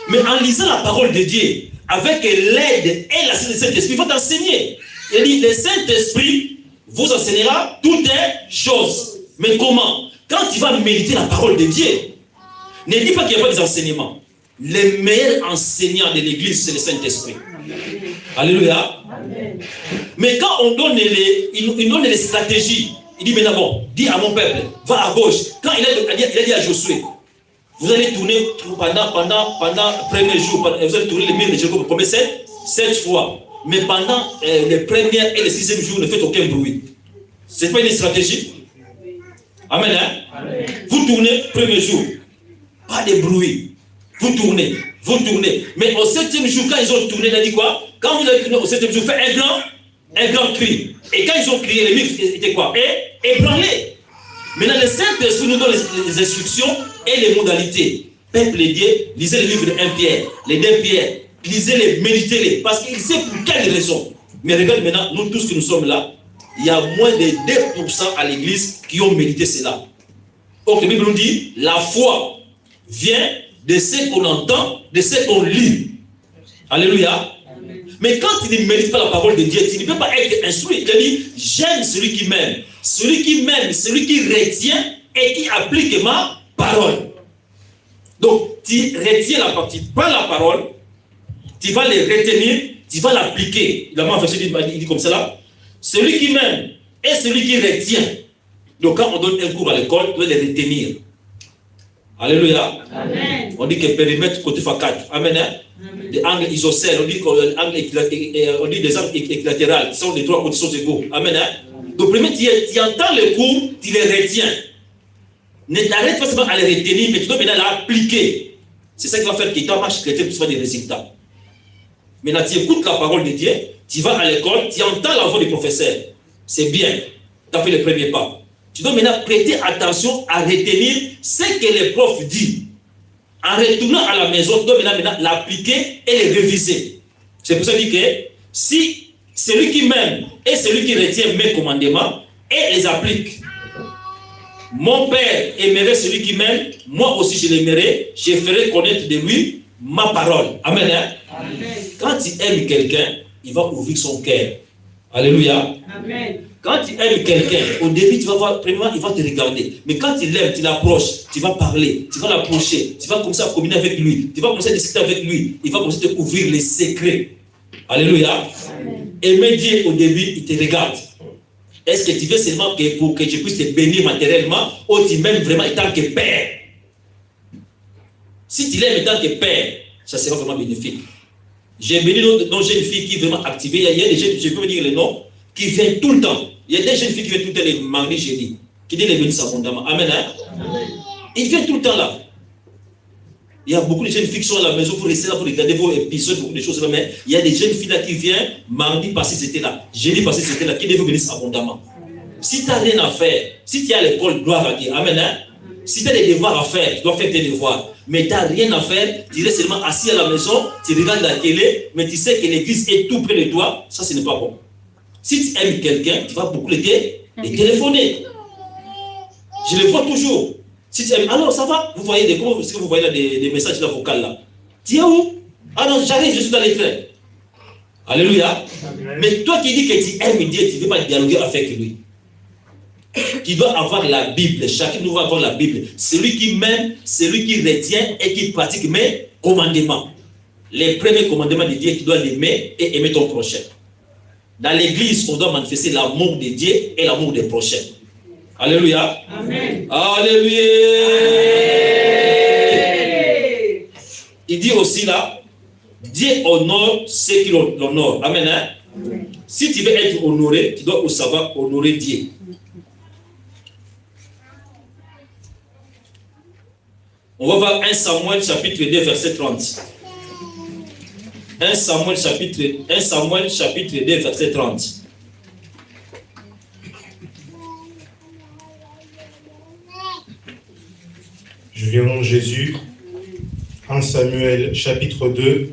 Mais en lisant la parole de Dieu, avec l'aide et l'assistance du Saint-Esprit, il faut t'enseigner. Il dit, le Saint-Esprit vous enseignera toutes choses. Mais comment? Quand tu vas méditer la parole de Dieu, ne dis pas qu'il n'y a pas des enseignements. Le meilleur enseignant de l'église, c'est le Saint-Esprit. Alléluia. Amen. Mais quand on donne il donne les stratégies, il dit maintenant bon, dis à mon peuple, va à gauche. Quand il a dit à Josué, vous allez tourner pendant le premier jour, vous allez tourner les murs de Jéricho pour 7 fois. Mais pendant le premier et le 6e jour, ne faites aucun bruit. Ce n'est pas une stratégie. Amen. Hein? Amen. Vous tournez premier jour, pas de bruit. Vous tournez. Mais au 7e jour, quand ils ont tourné, il a dit quoi? Quand vous avez tourné au 7e jour, faites un grand cri. Et quand ils ont crié, les murs étaient quoi? Ébranlés. Maintenant, le Saint-Esprit nous donne les instructions et les modalités. Peuple de Dieu, lisez les livres de 1 Pierre, les 2 Pierre, lisez-les, méditez-les, parce qu'il sait pour quelle raison. Mais regarde maintenant, nous tous que nous sommes là, il y a moins de 2% à l'église qui ont médité cela. Donc, la Bible nous dit, la foi vient de ce qu'on entend, de ce qu'on lit. Alléluia. Amen. Mais quand tu ne médites pas la parole de Dieu, tu ne peux pas être instruit. Il a dit, j'aime celui qui m'aime. Celui qui m'aime, celui qui retient et qui applique ma parole. Donc, tu retiens la partie, prends la parole, tu vas les retenir, tu vas l'appliquer. La main il dit comme ça là. Celui qui m'aime et celui qui retient. Donc quand on donne un cours à l'école, on doit les retenir. Alléluia. Amen. On dit que périmètre côté fois 4. Amen. Hein? Des angles isocèles, on dit des angles équilatérales, qui sont les trois côtés sont égaux. Amen. Hein? Donc, premier, tu entends les cours, tu les retiens. Ne t'arrête pas seulement à les retenir, mais tu dois maintenant l'appliquer. C'est ça qui va faire que ta marche chrétienne puisse faire des résultats. Maintenant, tu écoutes la parole de Dieu, tu vas à l'école, tu entends la voix du professeur. C'est bien, tu as fait le premier pas. Tu dois maintenant prêter attention à retenir ce que les profs disent. En retournant à la maison, tu dois maintenant l'appliquer et les réviser. C'est pour ça que je dis que si celui qui m'aime et celui qui retient mes commandements et les applique, mon Père aimerait celui qui m'aime, moi aussi je l'aimerai, je ferai connaître de lui ma parole. Amen. Hein? Amen. Quand tu aimes quelqu'un, il va ouvrir son cœur. Alléluia. Amen. Quand tu aimes quelqu'un, au début, tu vas voir, premièrement, il va te regarder. Mais quand tu l'aimes, tu l'approches, tu vas parler, tu vas l'approcher, tu vas commencer à communier avec lui, tu vas commencer à discuter avec lui, il va commencer à te ouvrir les secrets. Alléluia. Aimer Dieu au début, il te regarde. Est-ce que tu veux seulement que pour que tu puisses te bénir matériellement ou tu m'aimes vraiment en tant que père? Si tu l'aimes en tant que père, ça sera vraiment bénéfique. J'ai béni nos jeunes filles qui sont vraiment activées. Il y a des jeunes, je peux vous dire le nom, qui viennent tout le temps. Il y a des jeunes filles qui viennent tout le temps les mardis, jeudi, qui disent les bénissent abondamment. Amen. Hein? Amen. Ils viennent tout le temps là. Il y a beaucoup de jeunes filles qui sont à la maison pour rester là, pour regarder vos épisodes, beaucoup de choses là. Mais il y a des jeunes filles là qui viennent, mardi passé c'était là, jeudi passé c'était là, qui vous bénissent abondamment. Si tu n'as rien à faire, si tu es à l'école, gloire à Dieu. Amen. Hein? Si tu as des devoirs à faire, tu dois faire tes devoirs. Mais tu n'as rien à faire, tu restes seulement assis à la maison, tu regardes la télé, mais tu sais que l'église est tout près de toi, ça ce n'est pas bon. Si tu aimes quelqu'un, tu vas beaucoup les téléphoner. Je le vois toujours. Si tu aimes, alors ça va, vous voyez des vous voyez là, des messages là, vocaux là. Tu es où? Ah non, j'arrive, je suis dans les trains. Alléluia. Amen. Mais toi qui dis que tu aimes Dieu, tu ne veux pas dialoguer avec lui. Tu dois avoir la Bible. Chacun doit avoir la Bible. Celui qui m'aime, celui qui retient et qui pratique mes commandements. Les premiers commandements de Dieu, tu dois l'aimer et aimer ton prochain. Dans l'église, on doit manifester l'amour de Dieu et l'amour des prochains. Alléluia. Amen. Alléluia. Amen. Il dit aussi là, Dieu honore ceux qui l'honorent. Amen. Hein? Amen. Si tu veux être honoré, tu dois aussi savoir honorer Dieu. On va voir 1 Samuel chapitre 2 verset 30. 1 Samuel chapitre 2 verset 30. Je viens au nom de Jésus. 1 Samuel chapitre 2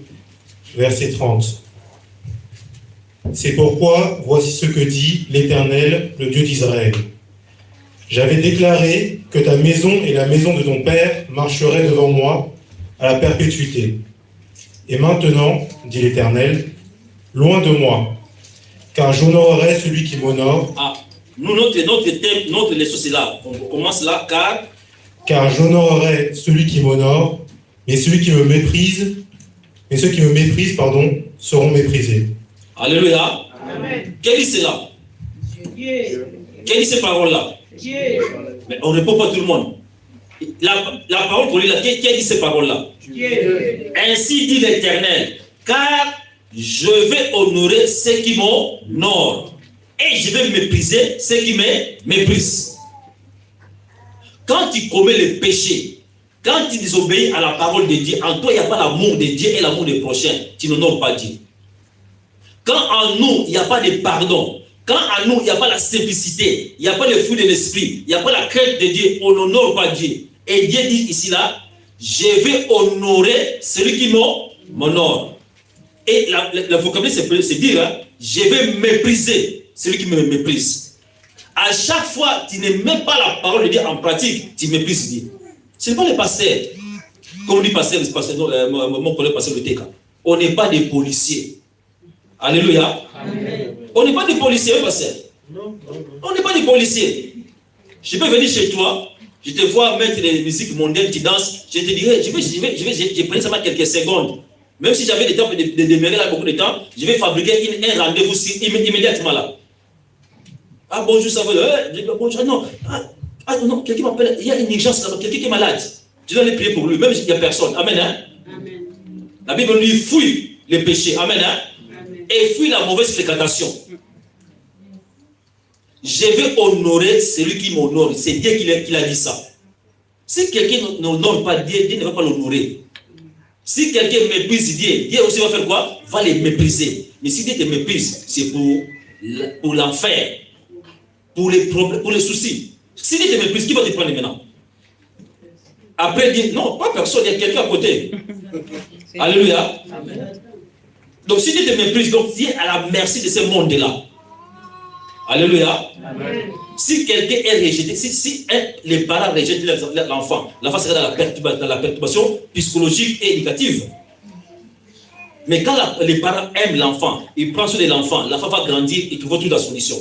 verset 30. C'est pourquoi voici ce que dit l'Éternel, le Dieu d'Israël. J'avais déclaré que ta maison et la maison de ton père marcheraient devant moi à la perpétuité. Et maintenant, dit l'Éternel, loin de moi, car j'honorerai celui qui m'honore. Ah, notre thème, notre leçon c'est là. On commence là, car j'honorerai celui qui m'honore, mais ceux qui me méprisent, seront méprisés. Alléluia. Amen. Quel dit cela? Dieu. Quel dit ces paroles-là? Dieu. Mais on ne répond pas tout le monde. La parole pour lui, qui a dit ces paroles-là? Dieu. Ainsi dit l'Éternel, car je vais honorer ceux qui m'honorent et je vais mépriser ceux qui me méprisent. Quand tu commets le péché, quand tu désobéis à la parole de Dieu, en toi il n'y a pas l'amour de Dieu et l'amour des prochains, tu n'honores pas Dieu. Quand en nous il n'y a pas de pardon, quand en nous il n'y a pas la simplicité, il n'y a pas le fruit de l'esprit, il n'y a pas la crainte de Dieu, on n'honore pas Dieu. Et Dieu dit ici là, je vais honorer celui qui m'honore. Et la vocabulaire c'est dire, hein, je vais mépriser celui qui me méprise. À chaque fois, tu ne mets pas la parole de Dieu en pratique, tu méprises Dieu. Ce n'est pas le pasteur. Comme dit pasteur, mon collègue pasteur de TK. On n'est pas des policiers. Alléluia. Amen. On n'est pas des policiers, pasteur. Non. On n'est pas des policiers. Je peux venir chez toi, Je te vois mettre des musiques mondaines, tu danses. Je te dirais, je prends seulement quelques secondes. Même si j'avais le temps de demeurer là beaucoup de temps, je vais fabriquer un rendez-vous immédiatement là. Ah bonjour, ça va. Bonjour, non. Ah non, quelqu'un m'appelle. Il y a une urgence là-bas, quelqu'un qui est malade. Je dois aller prier pour lui, même s'il n'y a personne. Amen. Hein? Amen. La Bible lui fuit les péchés. Amen. Hein? Amen. Et fuit la mauvaise fréquentation. Je vais honorer celui qui m'honore. C'est Dieu qui a dit ça. Si quelqu'un n'honore pas Dieu, Dieu ne va pas l'honorer. Si quelqu'un méprise Dieu, Dieu aussi va faire quoi? Va les mépriser. Mais si Dieu te méprise, c'est pour l'enfer, pour les problèmes, pour les soucis. Si Dieu te méprise, qui va te prendre maintenant? Après Dieu, non, pas personne, il y a quelqu'un à côté. Alléluia. Amen. Donc si Dieu te méprise, donc Dieu est à la merci de ce monde-là. Alléluia. Amen. Si quelqu'un est rejeté, si les parents rejettent l'enfant sera dans la perturbation psychologique et éducative. Mais quand les parents aiment l'enfant, ils prennent soin de l'enfant va grandir et trouver toute la solution.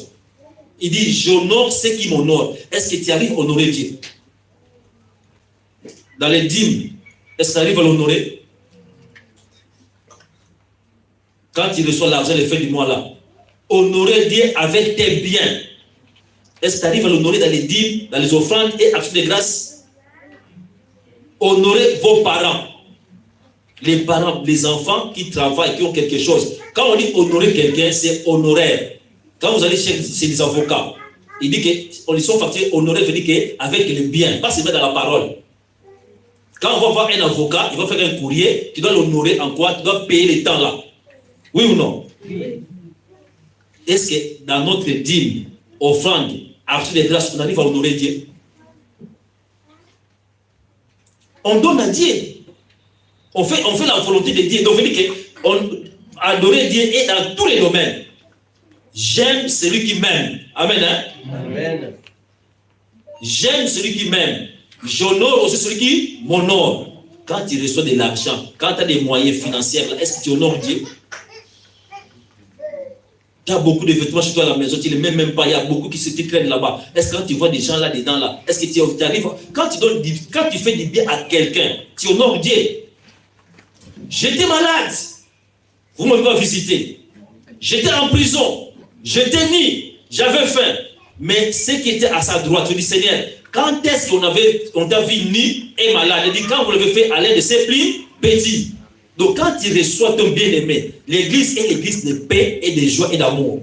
Il dit, j'honore ceux qui m'honorent. Est-ce que tu arrives à honorer Dieu? Dans les dîmes, est-ce que tu arrives à l'honorer? Quand tu reçois l'argent, les fins du mois là, honorer Dieu avec tes biens. Est-ce que tu arrives à l'honorer dans les dîmes, dans les offrandes et actions de grâce? Honorer vos parents. Les parents, les enfants qui travaillent, qui ont quelque chose. Quand on dit honorer quelqu'un, c'est honoraire. Quand vous allez chez les avocats, il dit qu'on les sont facturés honorer, veut dire qu'avec les biens, pas seulement dans la parole. Quand on va voir un avocat, il va faire un courrier, tu dois l'honorer en quoi? Tu dois payer les temps là. Oui ou non? Oui. Est-ce que dans notre dîme, offrande, action de grâce, on arrive à honorer Dieu? On donne à Dieu. On fait la volonté de Dieu. Donc, on dit qu'adorer Dieu est dans tous les domaines. J'aime celui qui m'aime. Amen. Hein? Amen. J'aime celui qui m'aime. J'honore aussi celui qui m'honore. Quand tu reçois de l'argent, quand tu as des moyens financiers, est-ce que tu honores Dieu? Tu as beaucoup de vêtements chez toi à la maison, tu ne les mets même pas, il y a beaucoup qui traînent là-bas. Est-ce que quand tu vois des gens là-dedans, là, est-ce que tu arrives, quand tu fais du bien à quelqu'un, tu honores Dieu? J'étais malade, vous ne m'avez pas visité. J'étais en prison, j'étais mis, j'avais faim. Mais ce qui était à sa droite, je dis Seigneur, quand est-ce qu'on t'a vu nu et malade? Il dit quand vous l'avez fait à l'aide de ses plis petits. Donc quand tu reçois ton bien-aimé, l'église est l'église de paix et de joie et d'amour.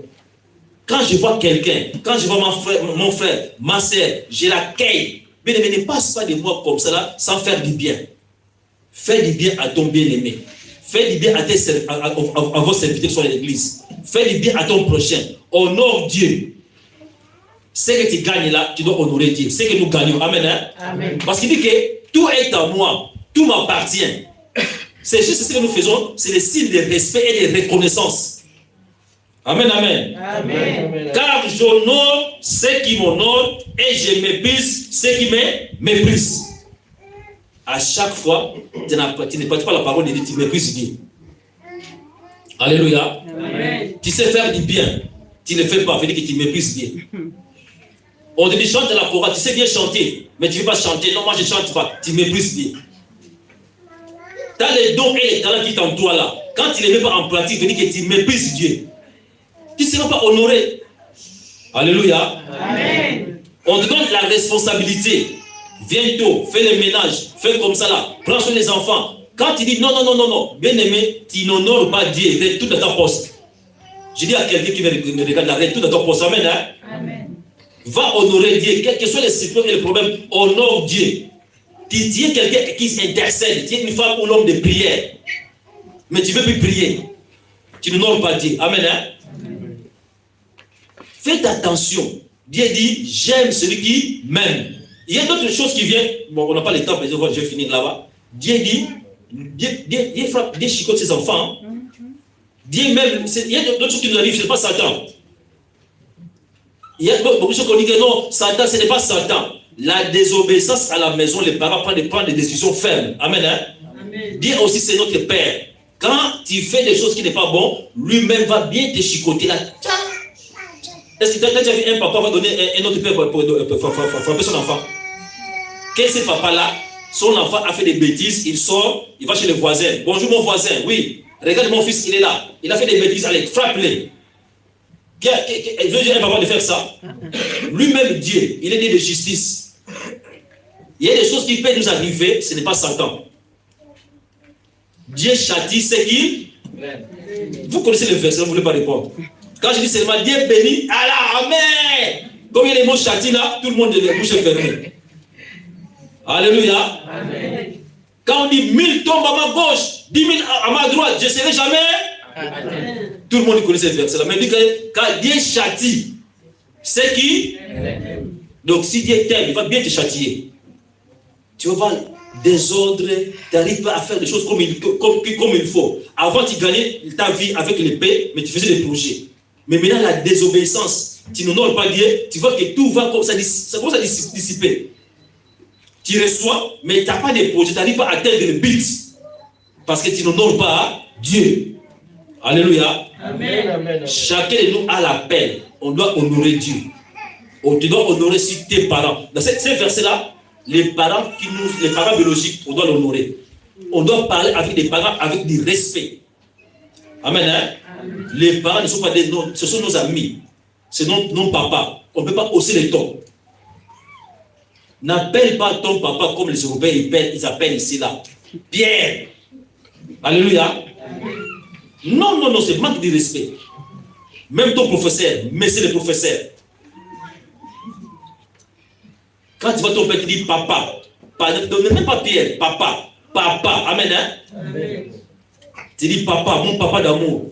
Quand je vois quelqu'un, quand je vois mon frère, ma soeur, je l'accueille. Bien-aimé, ne passe pas de moi comme ça là, sans faire du bien. Fais du bien à ton bien-aimé. Fais du bien à vos serviteurs sur l'église. Fais du bien à ton prochain. Honore Dieu. Ce que tu gagnes là, tu dois honorer Dieu. Ce que nous gagnons. Amen. Hein? Amen. Parce qu'il dit que tout est à moi. Tout m'appartient. C'est juste ce que nous faisons. C'est le signe de respect et de reconnaissance. Amen. Amen. Amen. Car j'honore ceux qui m'honorent et je méprise ceux qui me méprisent. À chaque fois, tu ne parles pas la parole de Dieu, tu méprises Dieu. Alléluia. Amen. Tu sais faire du bien. Tu ne le fais pas, veut dire que tu méprises Dieu. On te dit chante la chorale, tu sais bien chanter, mais tu ne veux pas chanter. Non, moi je ne chante pas, tu méprises Dieu. Tu as les dons et les talents qui t'entourent là. Quand tu ne les mets pas en pratique, veut dire que tu méprises Dieu. Tu ne seras pas honoré. Alléluia. Amen. On te donne la responsabilité. Viens tôt, fais le ménage, fais comme ça là, prends soin des enfants. Quand tu dis non, bien aimé, tu n'honores pas Dieu, retourne dans ta poste. Je dis à quelqu'un qui me regarde, retourne dans ta poste. Amen. Hein? Amen. Va honorer Dieu, quels que soient les situations et les problèmes, honore Dieu. Tu es quelqu'un qui s'intercède, tu es une femme ou l'homme de prière, mais tu ne veux plus prier. Tu n'honores pas Dieu. Amen. Hein? Amen. Faites attention. Dieu dit, j'aime celui qui m'aime. Il y a d'autres choses qui viennent. Bon, on n'a pas le temps, mais je vais finir là-bas. Dieu dit, Dieu frappe, Dieu chicote ses enfants. Dieu même, il y a d'autres choses qui nous arrivent, ce n'est pas Satan. Il y a beaucoup de choses qu'on dit que non, Satan, ce n'est pas Satan. La désobéissance à la maison, les parents prennent des décisions fermes. Amen. Hein? Amen. Dieu aussi, c'est notre Père. Quand tu fais des choses qui n'est pas bon, lui-même va bien te chicoter là. Est-ce que tu as déjà vu un papa va donner un autre père pour frapper son enfant? que ce papa-là, son enfant a fait des bêtises, il sort, il va chez le voisin. Bonjour mon voisin, oui. Regarde mon fils, il est là. Il a fait des bêtises, allez, frappe-le. Il veut dire un papa de faire ça. Lui-même, Dieu, il est né de justice. Il y a des choses qui peuvent nous arriver, ce n'est pas Satan. Dieu châtie ce qui. Vous connaissez le verset, vous ne voulez pas répondre. Quand je dis seulement Dieu bénit, Allah, Amen. Comme il y a les mots châtie là, tout le monde les bouches fermées. Alléluia. Amen. Quand on dit 1000 tombent à ma gauche, 10 000 à ma droite, je ne serai jamais. Amen. Tout le monde connaît ce verset là. Mais quand Dieu châtie, c'est qui? Amen. Donc si Dieu t'aime, il va bien te châtier. Tu vas voir désordre, tu n'arrives pas à faire des choses comme il faut. Avant, tu gagnais ta vie avec l'épée, mais tu faisais des projets. Mais maintenant, la désobéissance, tu n'honores pas Dieu, tu vois que tout va comme ça commence à dissiper. Tu reçois, mais tu n'as pas de projet, tu n'arrives pas à atteindre le but. Parce que tu n'honores pas Dieu. Alléluia. Amen. Chacun de nous a l'appel. On doit honorer Dieu. Tu dois honorer aussi tes parents. Dans ces versets-là, les parents biologiques, on doit l'honorer. On doit parler avec des parents avec du respect. Amen. Hein? Amen. Les parents ne sont pas des noms, ce sont nos amis. C'est nos papas. On ne peut pas hausser les tons. N'appelle pas ton papa comme les Européens ils appellent ici là. Pierre. Alléluia. Amen. Non, c'est manque de respect. Même ton professeur, mais c'est le professeur. Quand tu vas ton père, tu dis papa. Ne même pas Pierre, papa. Amen. Hein? Amen. Tu dis papa, mon papa d'amour.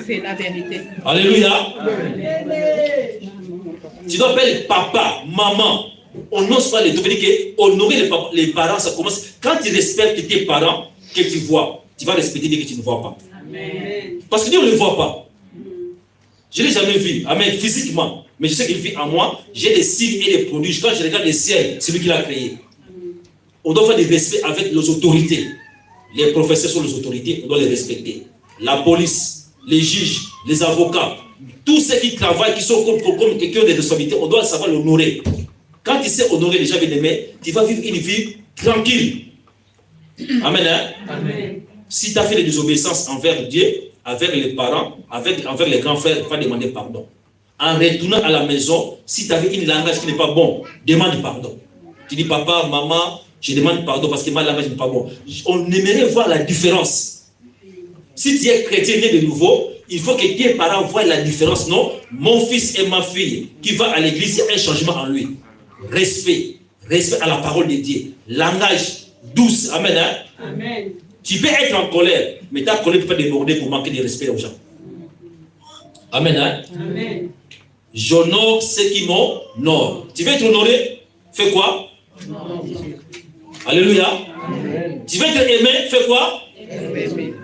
C'est la vérité. Alléluia. Amen. Tu dois appeler papa, maman. On n'ose pas les devenir que honorer les parents, ça commence. Quand tu respectes tes parents, que tu vois, tu vas respecter dès que tu ne vois pas. Amen. Parce que Dieu ne le voit pas. Je ne l'ai jamais vu, amen, physiquement. Mais je sais qu'il vit en moi. J'ai des signes et des produits. Quand je regarde le ciel, c'est lui qui l'a créé. On doit faire des respects avec les autorités. Les professeurs sont les autorités, on doit les respecter. La police, les juges, les avocats, tous ceux qui travaillent, qui sont comme quelqu'un de responsabilité, on doit savoir l'honorer. Quand tu sais honorer les gens bien-aimés, tu vas vivre une vie tranquille. Amen. Hein? Amen. Si tu as fait des désobéissances envers Dieu, avec les parents, envers les grands frères, il va demander pardon. En retournant à la maison, si tu avais une langage qui n'est pas bon, demande pardon. Tu dis papa, maman, je demande pardon parce que ma langage n'est pas bon. On aimerait voir la différence. Si tu es chrétien né de nouveau, il faut que tes parents voient la différence. Non, mon fils et ma fille qui va à l'église, il y a un changement en lui. Respect à la parole de Dieu. Langage douce. Amen. Hein? Amen. Tu peux être en colère, mais ta colère ne peut pas déborder pour manquer de respect aux gens. Amen. Hein? Amen. J'honore ceux qui m'honorent. Tu veux être honoré? Fais quoi? Alléluia. Amen. Tu veux être aimé? Fais quoi? Amen.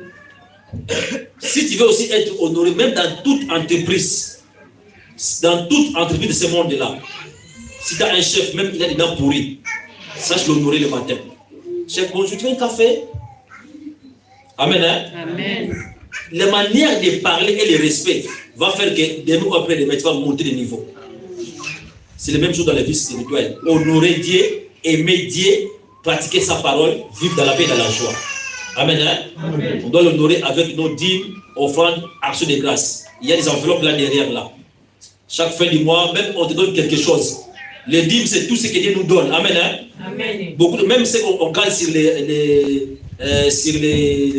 Si tu veux aussi être honoré, même dans toute entreprise de ce monde-là, si tu as un chef, même il a des dents pourries, sache l'honorer le matin. Chef, bonjour, tu veux un café? Amen. Hein? Amen. La manière de parler et le respect va faire que demain ou après-demain, tu vas monter de niveau. C'est la même chose dans la vie spirituelle. Honorer Dieu, aimer Dieu, pratiquer sa parole, vivre dans la paix et dans la joie. Amen. Hein? Amen. On doit l'honorer avec nos dîmes, offrandes, actions de grâce. Il y a des enveloppes là derrière là. Chaque fin du mois, même on te donne quelque chose. Les dîmes, c'est tout ce que Dieu nous donne. Amen. Hein? Amen. Même ce qu'on gagne sur les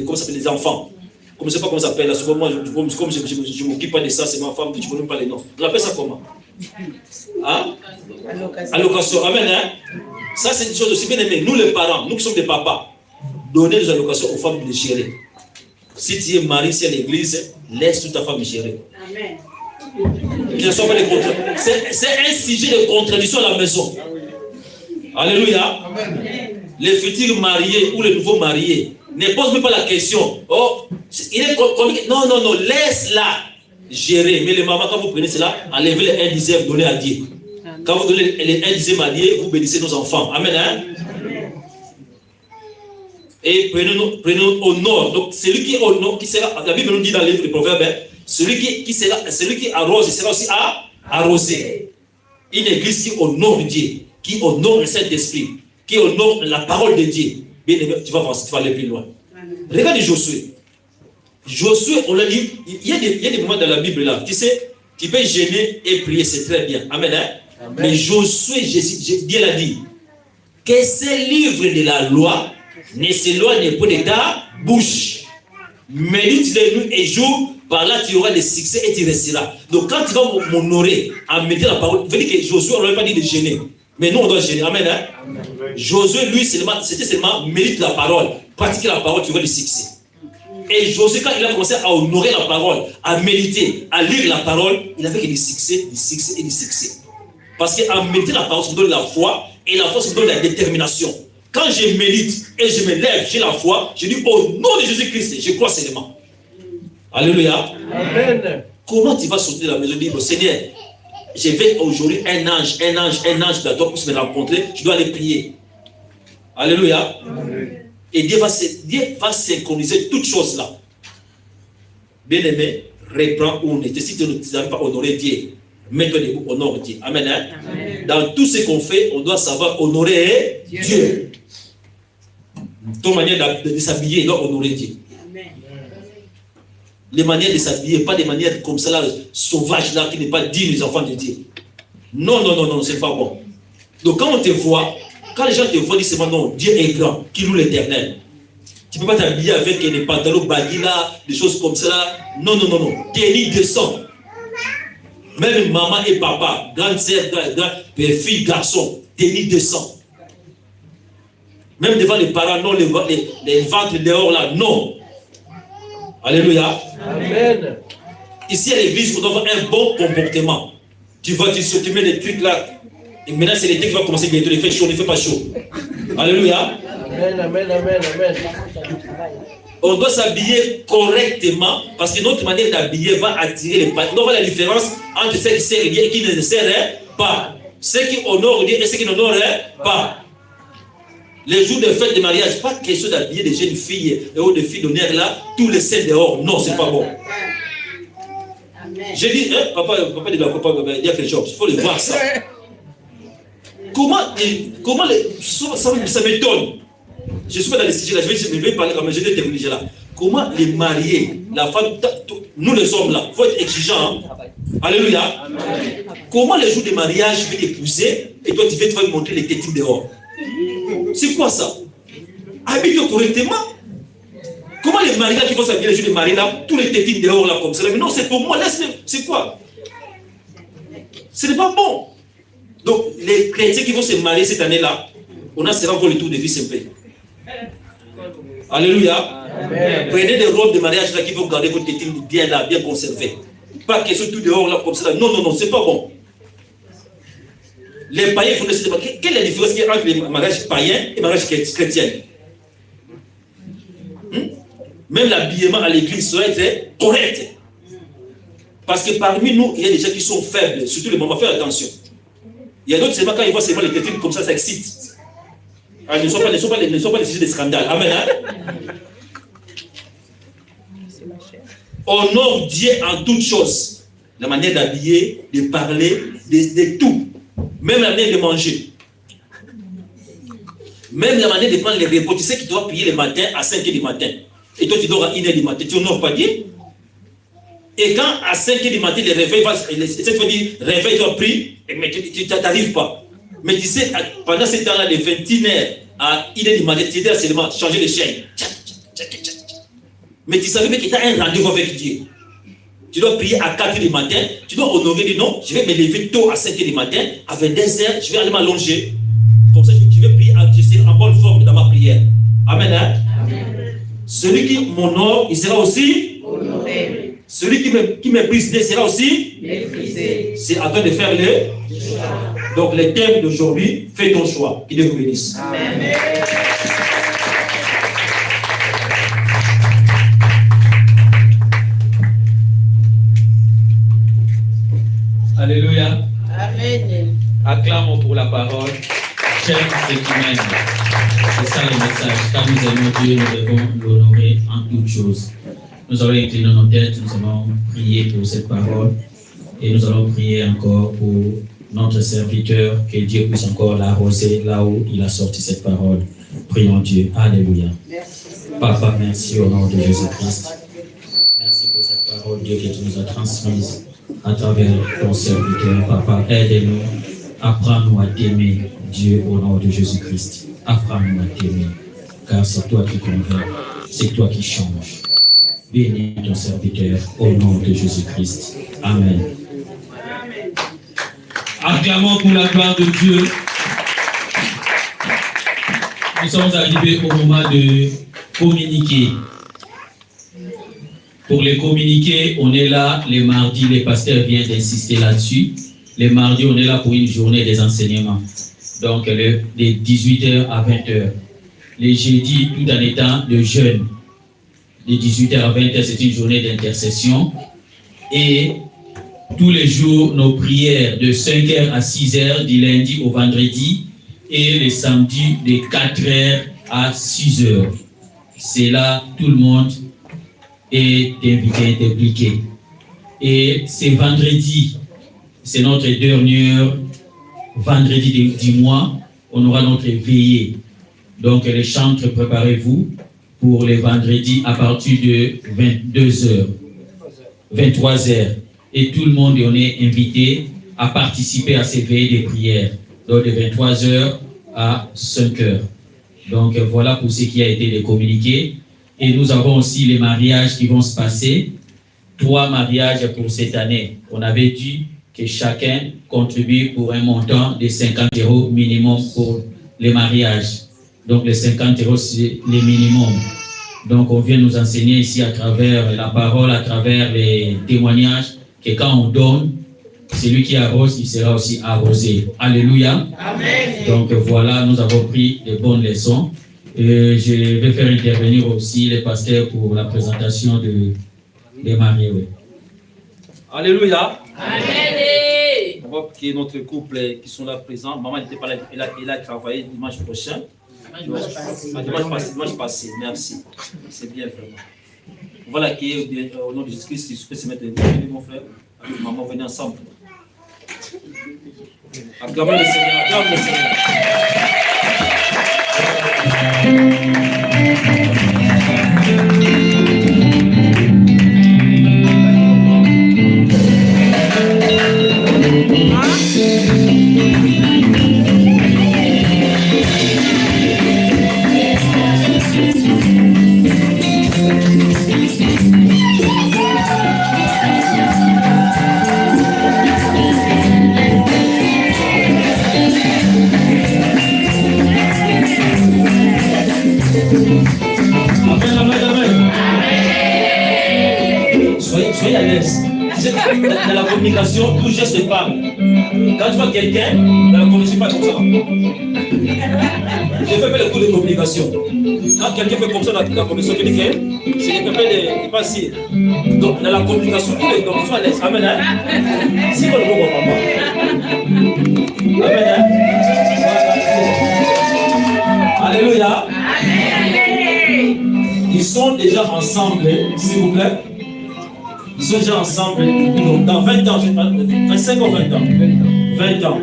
comment ça s'appelle, les enfants. Comme je ne sais pas comment ça s'appelle. Là, souvent, moi, comme je ne m'occupe pas de ça, c'est ma femme, tu ne connais même pas les noms. On appelle ça comment? Hein? Allocation. Amen. Hein? Ça, c'est une chose aussi bien aimée. Nous, les parents, nous qui sommes des papas, donner des allocations aux femmes de les gérer. Si tu es marié, si à l'église, laisse toute ta femme gérer. Amen. Qu'il ne soit pas des contradictions. C'est un sujet de contradiction à la maison. Alléluia. Amen. Les futurs mariés ou les nouveaux mariés ne posent même pas la question. Oh, il est compliqué. Non, laisse-la gérer. Mais les mamans, quand vous prenez cela, enlevez les 1 dixième, donnez à Dieu. Quand vous donnez les 1 dixième à Dieu, vous bénissez nos enfants. Amen. Hein? Et prenez au nord. Donc, celui qui honore, qui sera, la Bible nous dit dans le livre des Proverbes, celui qui arrose, il sera aussi arrosé. Une église qui honore Dieu. qui honore le Saint-Esprit, qui honore la parole de Dieu, bien aimé, tu vas voir, tu vas aller plus loin. Regarde Josué. Josué, on l'a dit, il y a des moments dans la Bible là, tu sais, tu peux gêner et prier, c'est très bien. Amen. Hein? Amen. Mais Josué, Dieu l'a dit, que ces livres de la loi ne s'éloignent pas de ta bouche. Médite-les nuit et jour, par là tu auras des succès et tu resteras. Donc quand tu vas m'honorer en mettant la parole, veut dire que Josué, on ne lui a pas dit de gêner. Mais nous, on doit gêner. Amen. Hein? Amen. Josué, lui, c'était seulement médite la parole, pratiquer la parole, tu auras des succès. Et Josué, quand il a commencé à honorer la parole, à méditer, à lire la parole, il avait que des succès, des succès et des succès. Parce qu'en méditer la parole, ça me donne la foi, et la foi, ça me donne la détermination. Quand je médite et je me lève, j'ai la foi, je dis au nom de Jésus-Christ, je crois seulement. Alléluia. Amen. Comment tu vas sortir de la maison et dire, Seigneur, je vais aujourd'hui un ange de toi pour me rencontrer, je dois aller prier. Alléluia. Amen. Et Dieu va synchroniser toutes choses là. Bien-aimé, reprends où on était. Si tu n'avais pas honoré Dieu, mets-toi debout, honore Dieu. Amen. Hein? Amen. Dans tout ce qu'on fait, on doit savoir honorer Dieu. Ton manière de s'habiller, il doit honorer Dieu. Amen. Les manières de s'habiller, pas des manières comme ça là, sauvages là, qui n'est pas digne des enfants de Dieu. Non, c'est pas bon. Donc quand on te voit, quand les gens te voient, ils disent non, Dieu est grand, qui loue l'éternel. Tu ne peux pas t'habiller avec des pantalons baggy là, des choses comme ça là. Non. Tenue de sang. Même maman et papa, grande sœur, fille, garçon, tenue de sang. Même devant les parents, non, les ventres dehors là, non. Alléluia. Amen. Ici à l'église, on doit avoir un bon comportement. Tu mets des trucs là. Et maintenant, c'est l'été qui va commencer bientôt. Il fait chaud, il ne fait pas chaud. Alléluia. Amen. On doit s'habiller correctement parce que notre manière d'habiller va attirer les parents. On doit voir la différence entre ceux qui servent Dieu et qui ne servent pas. Ceux qui honorent Dieu et ceux qui n'honorent pas. Les jours de fête de mariage, pas question d'habiller des jeunes filles ou des filles d'honneur là, tous les seins dehors. Non, c'est pas bon. J'ai dit, papa dit il y a quelque chose, il faut le voir ça. Comment ça m'étonne. Je suis pas dans les sujets là, je vais parler comme je vais terminer là. Comment les mariés, la femme, nous les hommes là, il faut être exigeant. Hein? Alléluia. Amen. Comment les jours de mariage, je vais t'épouser et toi tu vas me montrer les tétines dehors. C'est quoi ça? Habille-toi correctement. Comment les mariés là qui vont s'habiller les jours de mariage là, tous les tétines dehors là comme ça? Mais non, c'est pour moi, laisse-le. C'est quoi? Ce n'est pas bon. Donc, les chrétiens qui vont se marier cette année-là, on a sera encore le tour de vie simple. Alléluia. Amen. Prenez des robes de mariage là qui vont garder votre tétine bien là, bien conservée. Pas question tout dehors là comme ça. Non, c'est pas bon. Les païens font décider. Quelle est la différence qu'il y a entre les mariages païens et les mariages chrétiens? Même l'habillement à l'église doit être correct. Parce que parmi nous, il y a des gens qui sont faibles, surtout les mamans, faites attention. Il y a d'autres, seulement quand ils voient seulement les tétines comme ça excite. Ah, ne sont pas des sujets de scandale. Amen. Hein? Honore Dieu en toutes choses. La manière d'habiller, de parler, de tout. Même la manière de manger. Même la manière de prendre les repos. Tu sais qu'il doit prier le matin à 5h du matin. Et toi, tu dors à 1h du matin. Tu n'honores pas Dieu. Et quand à 5h du matin, le réveil va, cette fois dit, réveil, tu as pris, mais tu n'arrives pas. Mais tu sais, pendant ce temps-là, de 21h à 1h du matin, tu étais seulement changer de chaîne. Mais tu savais que tu as un rendez-vous avec Dieu. Tu dois prier à 4h du matin, tu dois honorer, dire non, je vais me lever tôt à 5h du matin, à 22h, je vais aller m'allonger. Comme ça, je vais prier, je serai en bonne forme dans ma prière. Amen. Hein? Amen. Celui qui m'honore, il sera aussi honoré. Celui qui méprise sera aussi méprisé. C'est à toi de faire le choix. Donc, le thème d'aujourd'hui, fais ton choix. Que Dieu vous bénisse. Amen. Alléluia. Amen. Acclamons pour la parole. J'aime ceux qui m'aiment. C'est ça le message. Quand nous aimons Dieu, nous devons l'honorer en toutes choses. Nous allons incliner nos têtes, nous allons prier pour cette parole et nous allons prier encore pour notre serviteur, que Dieu puisse encore l'arroser là où il a sorti cette parole. Prions Dieu. Alléluia. Papa, merci au nom de Jésus-Christ. Merci pour cette parole, Dieu, que tu nous as transmise à travers ton serviteur. Papa, aide-nous. Apprends-nous à t'aimer, Dieu, au nom de Jésus-Christ. Apprends-nous à t'aimer, car c'est toi qui convaincs, c'est toi qui changes. Bénis ton serviteur au nom de Jésus-Christ. Amen. Acclamons pour la gloire de Dieu. Nous sommes arrivés au moment de communiquer. Pour les communiquer, on est là les mardis, les pasteurs viennent d'insister là-dessus. Les mardis, on est là pour une journée des enseignements. Donc, de 18h à 20h. Les jeudis, tout en étant de jeûne. De 18h à 20h, c'est une journée d'intercession. Et tous les jours, nos prières de 5h à 6h, du lundi au vendredi. Et les samedis, de 4h à 6h. C'est là, tout le monde est invité, est impliqué. Et c'est vendredi, c'est notre dernier vendredi du mois, on aura notre veillée. Donc les chantres, préparez-vous pour les vendredis à partir de 22h, 23h. Et tout le monde, on est invité à participer à ces veillées de prière. Donc de 23h à 5h. Donc voilà pour ce qui a été communiqué. Et nous avons aussi les mariages qui vont se passer. 3 mariages pour cette année. On avait dit que chacun contribue pour un montant de 50 € minimum pour les mariages. Donc les 50 €, c'est les minimums. Donc on vient nous enseigner ici à travers la parole, à travers les témoignages, que quand on donne, celui qui arrose, il sera aussi arrosé. Alléluia. Amen. Donc voilà, nous avons pris de bonnes leçons. Et je vais faire intervenir aussi les pasteurs pour la présentation des mariés. Oui. Alléluia. Amen. On voit que notre couple qui sont là présents, maman n'était pas là, elle a travaillé dimanche prochain. Dimanche passé, merci. C'est bien vraiment. Voilà qui est au nom de Jésus-Christ, si je peux se mettre debout, mon frère. Avec maman, venez ensemble. Acclamons le Seigneur, acclamons le Seigneur. Soyez à l'aise. Dans la communication, tout geste parle. Quand tu vois quelqu'un, dans la communication, pas comme ça. Je fais pas le cours de communication. Quand quelqu'un fait comme ça dans la communication, tu dis que c'est un peu de passer. Donc, dans la communication, tous les gens sont à l'aise. Amen. C'est pas le bon papa. Amen. Alléluia. Ils sont déjà ensemble, s'il vous plaît. Ils sont déjà ensemble dans 20 ans, 25 ou 20 ans. 20 ans.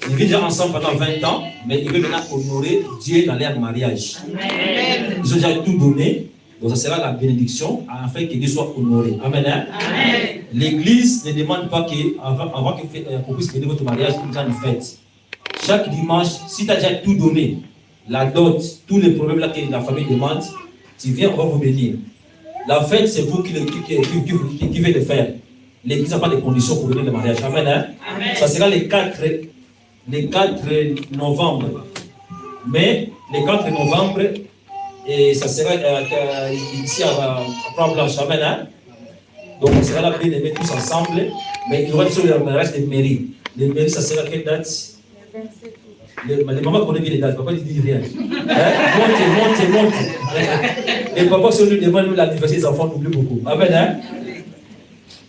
Ils vivent déjà ensemble pendant 20 ans, mais ils veulent maintenant honorer Dieu dans leur mariage. Ils ont déjà tout donné, donc ça sera la bénédiction afin que Dieu soit honoré. Amen. Amen. L'église ne demande pas qu'avant qu'on puisse bénir votre mariage, vous en faites. Chaque dimanche, si tu as déjà tout donné, la dot, tous les problèmes là que la famille demande, tu viens, on va vous bénir. La fête, c'est vous qui venez le faire. L'église n'a pas de conditions pour donner le mariage. Amen. Hein? Amen. Ça sera les 4 novembre. Mais les 4 novembre, et ça sera ici à Plan-Blanche. Amen. Hein? Donc, on sera là bien aimés tous ensemble. Mais il y aura toujours le mariage des mairies. Les mairies, ça sera quelle date? Les mamans connaissent bien les dates, papa ne dit rien. Hein? Monte. Les papas, si on nous demande l'anniversaire des enfants, on oublie beaucoup. Amen. Hein?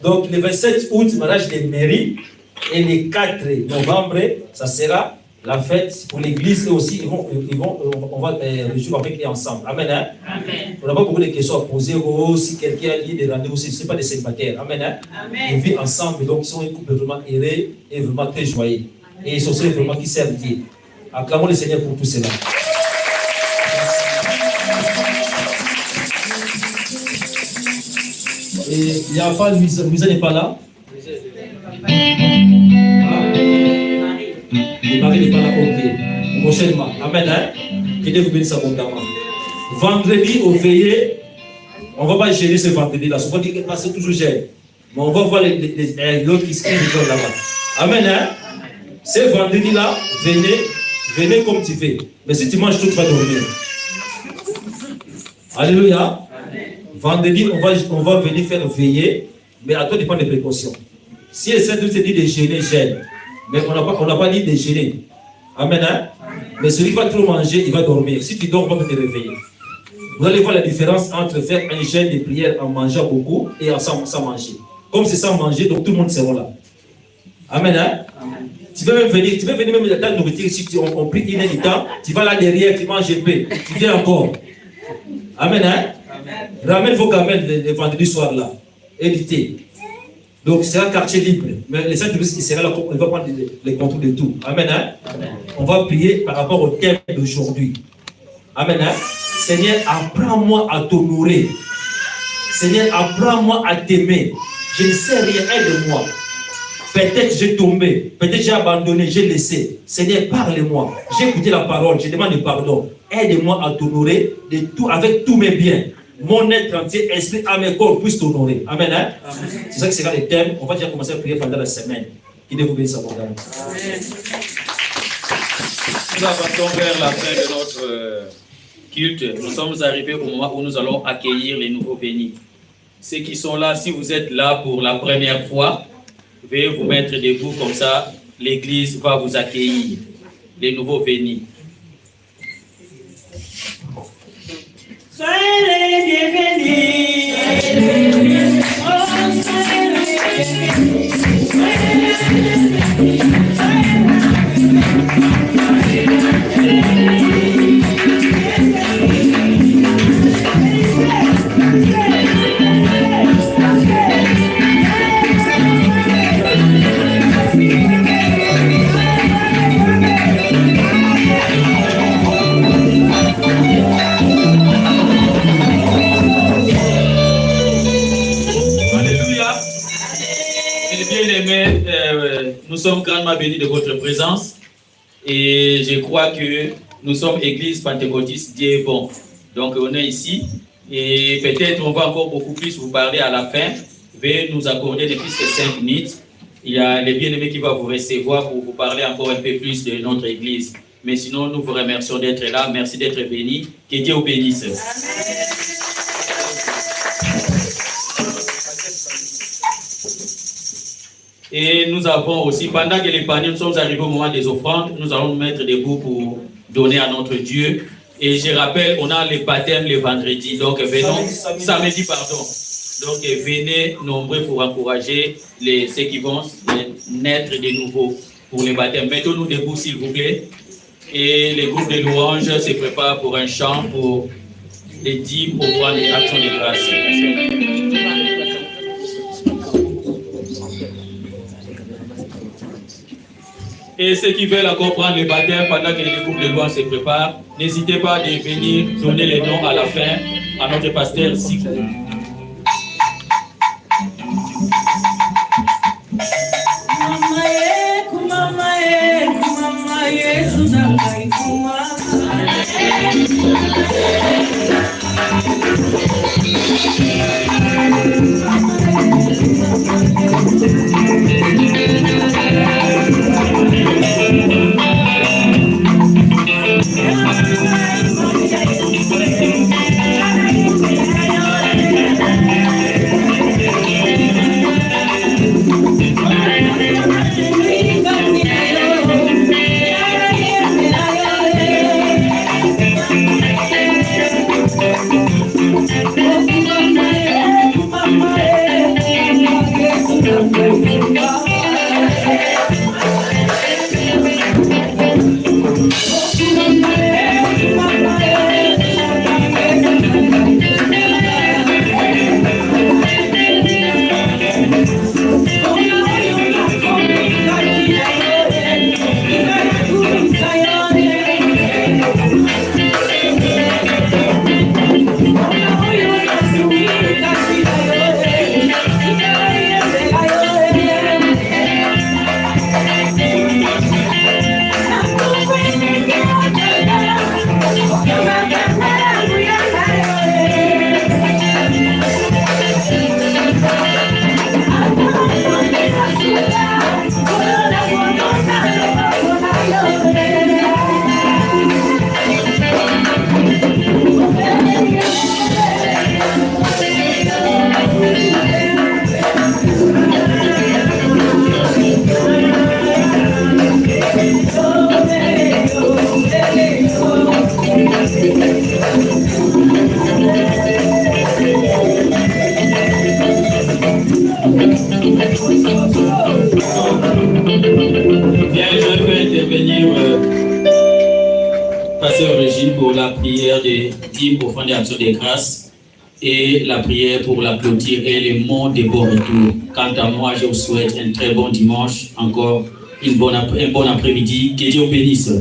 Donc, le 27 août, mariage des mairies. Et le 4 novembre, ça sera la fête pour l'église et aussi on va réjouir avec et ensemble. Amen. Hein? Amen. On n'a pas beaucoup de questions à poser. Si quelqu'un a dit des rendez-vous, ce n'est pas des célibataires. Amen. Hein? Amen. Ils vivent ensemble, donc ils sont un couple vraiment aéré et vraiment très joyeux. Et ils sont ceux vraiment qui servent Dieu. Acclamons le Seigneur pour tout cela. Et il n'y a pas Louisa n'est pas là. Le mari n'est pas là, ok. Prochainement. Amen. Hein? Que Dieu vous bénisse abondamment. Vendredi au veillé, on ne va pas gérer ce vendredi-là. Souvent, dit que c'est toujours géré. Mais on va voir l'autre qui se crée là-bas. Amen. Hein? Ce vendredi-là, venez comme tu veux. Mais si tu manges tout, tu vas dormir. Alléluia. Vendredi, on va venir faire veiller, mais à toi de prendre des précautions. Si le Seigneur te dit de gêner, gêne. Mais on n'a pas dit de gêner. Amen. Hein? Mais celui qui va trop manger, il va dormir. Si tu dors, on va te réveiller. Vous allez voir la différence entre faire un jeûne de prière en mangeant beaucoup et sans manger. Comme c'est sans manger, donc tout le monde sera là. Amen. Hein? Amen. Tu veux venir même dans ta nourriture, si on prie une heure du temps, tu vas là derrière, tu manges un peu, tu viens encore. Amen. Hein? Amen. Ramène vos gamelles le vendredi soir là. Évitez. Donc c'est un quartier libre. Mais le Saint-Esprit sera là, il va prendre les contrôles de tout. Amen. Hein? Amen. On va prier par rapport au thème d'aujourd'hui. Amen. Hein? Seigneur, apprends-moi à t'honorer. Seigneur, apprends-moi à t'aimer. Je ne sais rien, aide-moi. Peut-être j'ai tombé, peut-être j'ai abandonné, j'ai laissé. Seigneur, parle-moi. J'ai écouté la parole, je demande pardon. Aide-moi à t'honorer de tout, avec tous mes biens. Mon être entier, esprit, âme et corps puisse t'honorer. Amen. Hein? Amen. C'est ça que sera le thème. On va déjà commencer à prier pendant la semaine. Qu'il vous bénisse abondamment. Nous avançons vers la fin de notre culte. Nous sommes arrivés au moment où nous allons accueillir les nouveaux venus. Ceux qui sont là, si vous êtes là pour la première fois, veuillez vous mettre debout comme ça. L'église va vous accueillir. Les nouveaux venus. Soyez les bienvenus. Oh, soyez les bienvenus. Nous sommes grandement bénis de votre présence et je crois que nous sommes Église pentecôtiste, Dieu est bon. Donc on est ici et peut-être on va encore beaucoup plus vous parler à la fin. Veuillez nous accorder ne plus que 5 minutes. Il y a les bien-aimés qui vont vous recevoir pour vous parler encore un peu plus de notre Église. Mais sinon, nous vous remercions d'être là. Merci d'être bénis. Que Dieu vous bénisse. Et nous avons aussi, pendant que les paniers, nous sommes arrivés au moment des offrandes, nous allons nous mettre debout pour donner à notre Dieu. Et je rappelle, on a les baptêmes le vendredi, donc venons, samedi, pardon. Donc venez nombreux pour encourager ceux qui vont naître de nouveau pour les baptêmes. Mettons-nous debout s'il vous plaît. Et les groupes de louanges se préparent pour un chant pour les dîmes, offrandes et actions de grâce. Et ceux qui veulent encore prendre le baptême pendant que les groupes de louanges se préparent, n'hésitez pas à venir donner les noms à la fin à notre pasteur Sikou. Yeah. Bien, je vais intervenir, Pasteur Régis, pour la prière des dîmes au fond des actions de grâce et la prière pour la clôture et les mots de bon retour. Quant à moi, je vous souhaite un très bon dimanche, encore un bon après-midi. Que Dieu vous bénisse.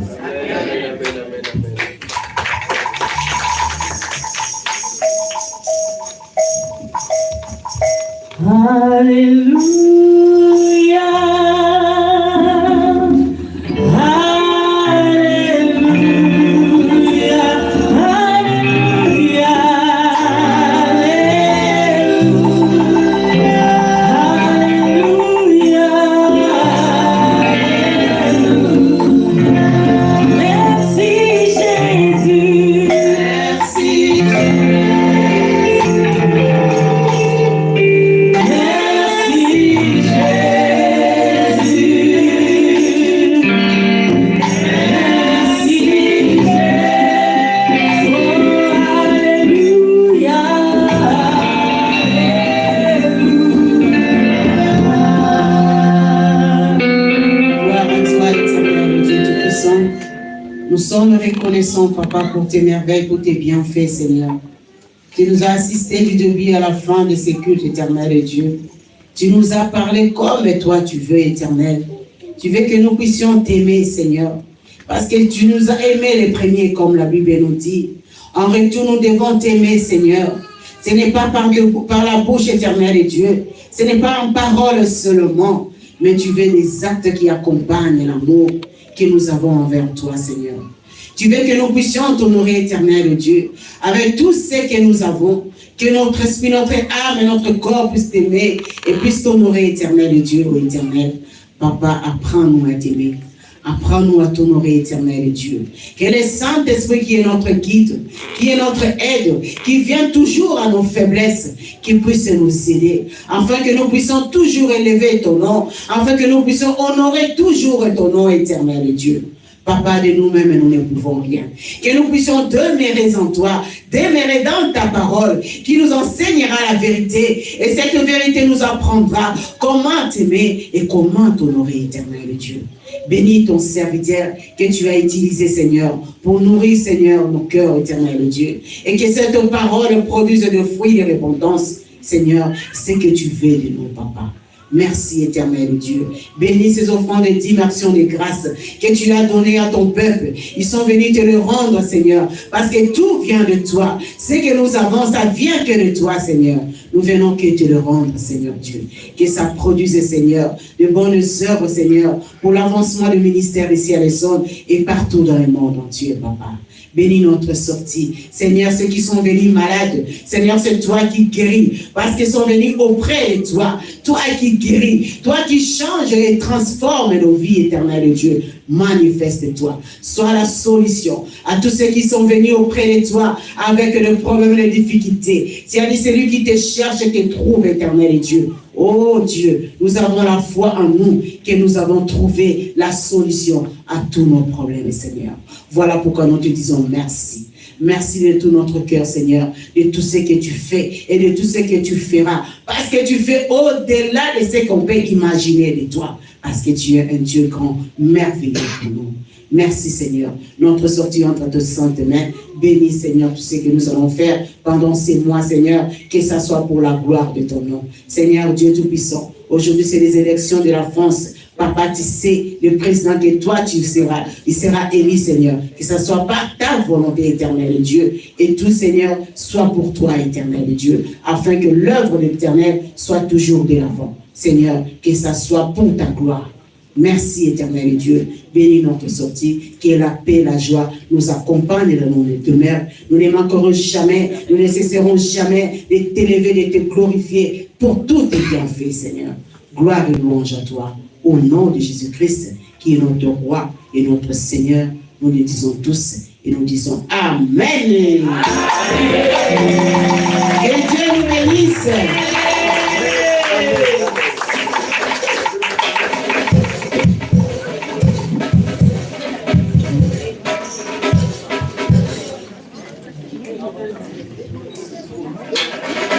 Alléluia, Alléluia, Alléluia, Alléluia, Alléluia. Merci Jésus, merci Nous sommes reconnaissants, Papa, pour tes merveilles, pour tes bienfaits, Seigneur. Tu nous as assistés du début à la fin de ces cultes, éternel Dieu. Tu nous as parlé comme toi tu veux, éternel. Tu veux que nous puissions t'aimer, Seigneur. Parce que tu nous as aimés les premiers, comme la Bible nous dit. En retour, nous devons t'aimer, Seigneur. Ce n'est pas par la bouche, éternelle Dieu. Ce n'est pas en parole seulement. Mais tu veux des actes qui accompagnent l'amour que nous avons envers toi, Seigneur. Tu veux que nous puissions t'honorer, éternel Dieu, avec tout ce que nous avons, que notre esprit, notre âme et notre corps puissent t'aimer et puissent t'honorer, éternel Dieu, ô éternel. Papa, apprends-nous à t'aimer. Apprends-nous à t'honorer, éternel Dieu. Que le Saint-Esprit qui est notre guide, qui est notre aide, qui vient toujours à nos faiblesses, qui puisse nous aider, afin que nous puissions toujours élever ton nom, afin que nous puissions honorer toujours ton nom, éternel Dieu. Papa, de nous-mêmes, nous ne pouvons rien. Que nous puissions demeurer en toi, demeurer dans ta parole, qui nous enseignera la vérité. Et cette vérité nous apprendra comment t'aimer et comment t'honorer, éternel Dieu. Bénis ton serviteur que tu as utilisé, Seigneur, pour nourrir, Seigneur, nos cœurs, éternel Dieu. Et que cette parole produise de fruits de repentance, Seigneur, ce que tu veux de nous, Papa. Merci, éternel Dieu. Bénis ces offrandes de dîmes, actions de grâce que tu as données à ton peuple. Ils sont venus te le rendre, Seigneur, parce que tout vient de toi. Ce que nous avons, ça vient que de toi, Seigneur. Nous venons que te le rendre, Seigneur Dieu. Que ça produise, Seigneur, de bonnes œuvres, Seigneur, pour l'avancement du ministère ici à l'Essonne et partout dans le monde entier, Papa. Bénis notre sortie. Seigneur, ceux qui sont venus malades, Seigneur, c'est toi qui guéris, parce qu'ils sont venus auprès de toi. Toi qui guéris, toi qui changes et transformes nos vies, éternel Dieu. Manifeste-toi. Sois la solution à tous ceux qui sont venus auprès de toi avec le problème, les difficultés. C'est celui qui te cherche et te trouve, éternel Dieu. Oh Dieu, nous avons la foi en nous que nous avons trouvé la solution à tous nos problèmes, Seigneur. Voilà pourquoi nous te disons merci. Merci de tout notre cœur, Seigneur, de tout ce que tu fais et de tout ce que tu feras. Parce que tu fais au-delà de ce qu'on peut imaginer de toi. Parce que tu es un Dieu grand, merveilleux pour nous. Merci, Seigneur. Notre sortie entre tes saintes mains. Bénis, Seigneur, tout ce que nous allons faire pendant ces mois, Seigneur, que ça soit pour la gloire de ton nom. Seigneur, Dieu Tout-Puissant, aujourd'hui, c'est les élections de la France. Papa, tu sais, le président que toi, il sera élu, Seigneur. Que ce soit par ta volonté, éternelle Dieu. Et tout, Seigneur, soit pour toi, éternel Dieu. Afin que l'œuvre de l'Éternel soit toujours de l'avant. Seigneur, que ça soit pour ta gloire. Merci, éternel Dieu. Bénis notre sortie. Que la paix, la joie nous accompagnent dans nos demeures. Nous ne manquerons jamais, nous ne cesserons jamais de t'élever, de te glorifier pour tout tes bienfaits, Seigneur. Gloire et louange à toi. Au nom de Jésus-Christ, qui est notre roi et notre Seigneur, nous le disons tous et nous disons Amen. Amen. Que Dieu nous bénisse.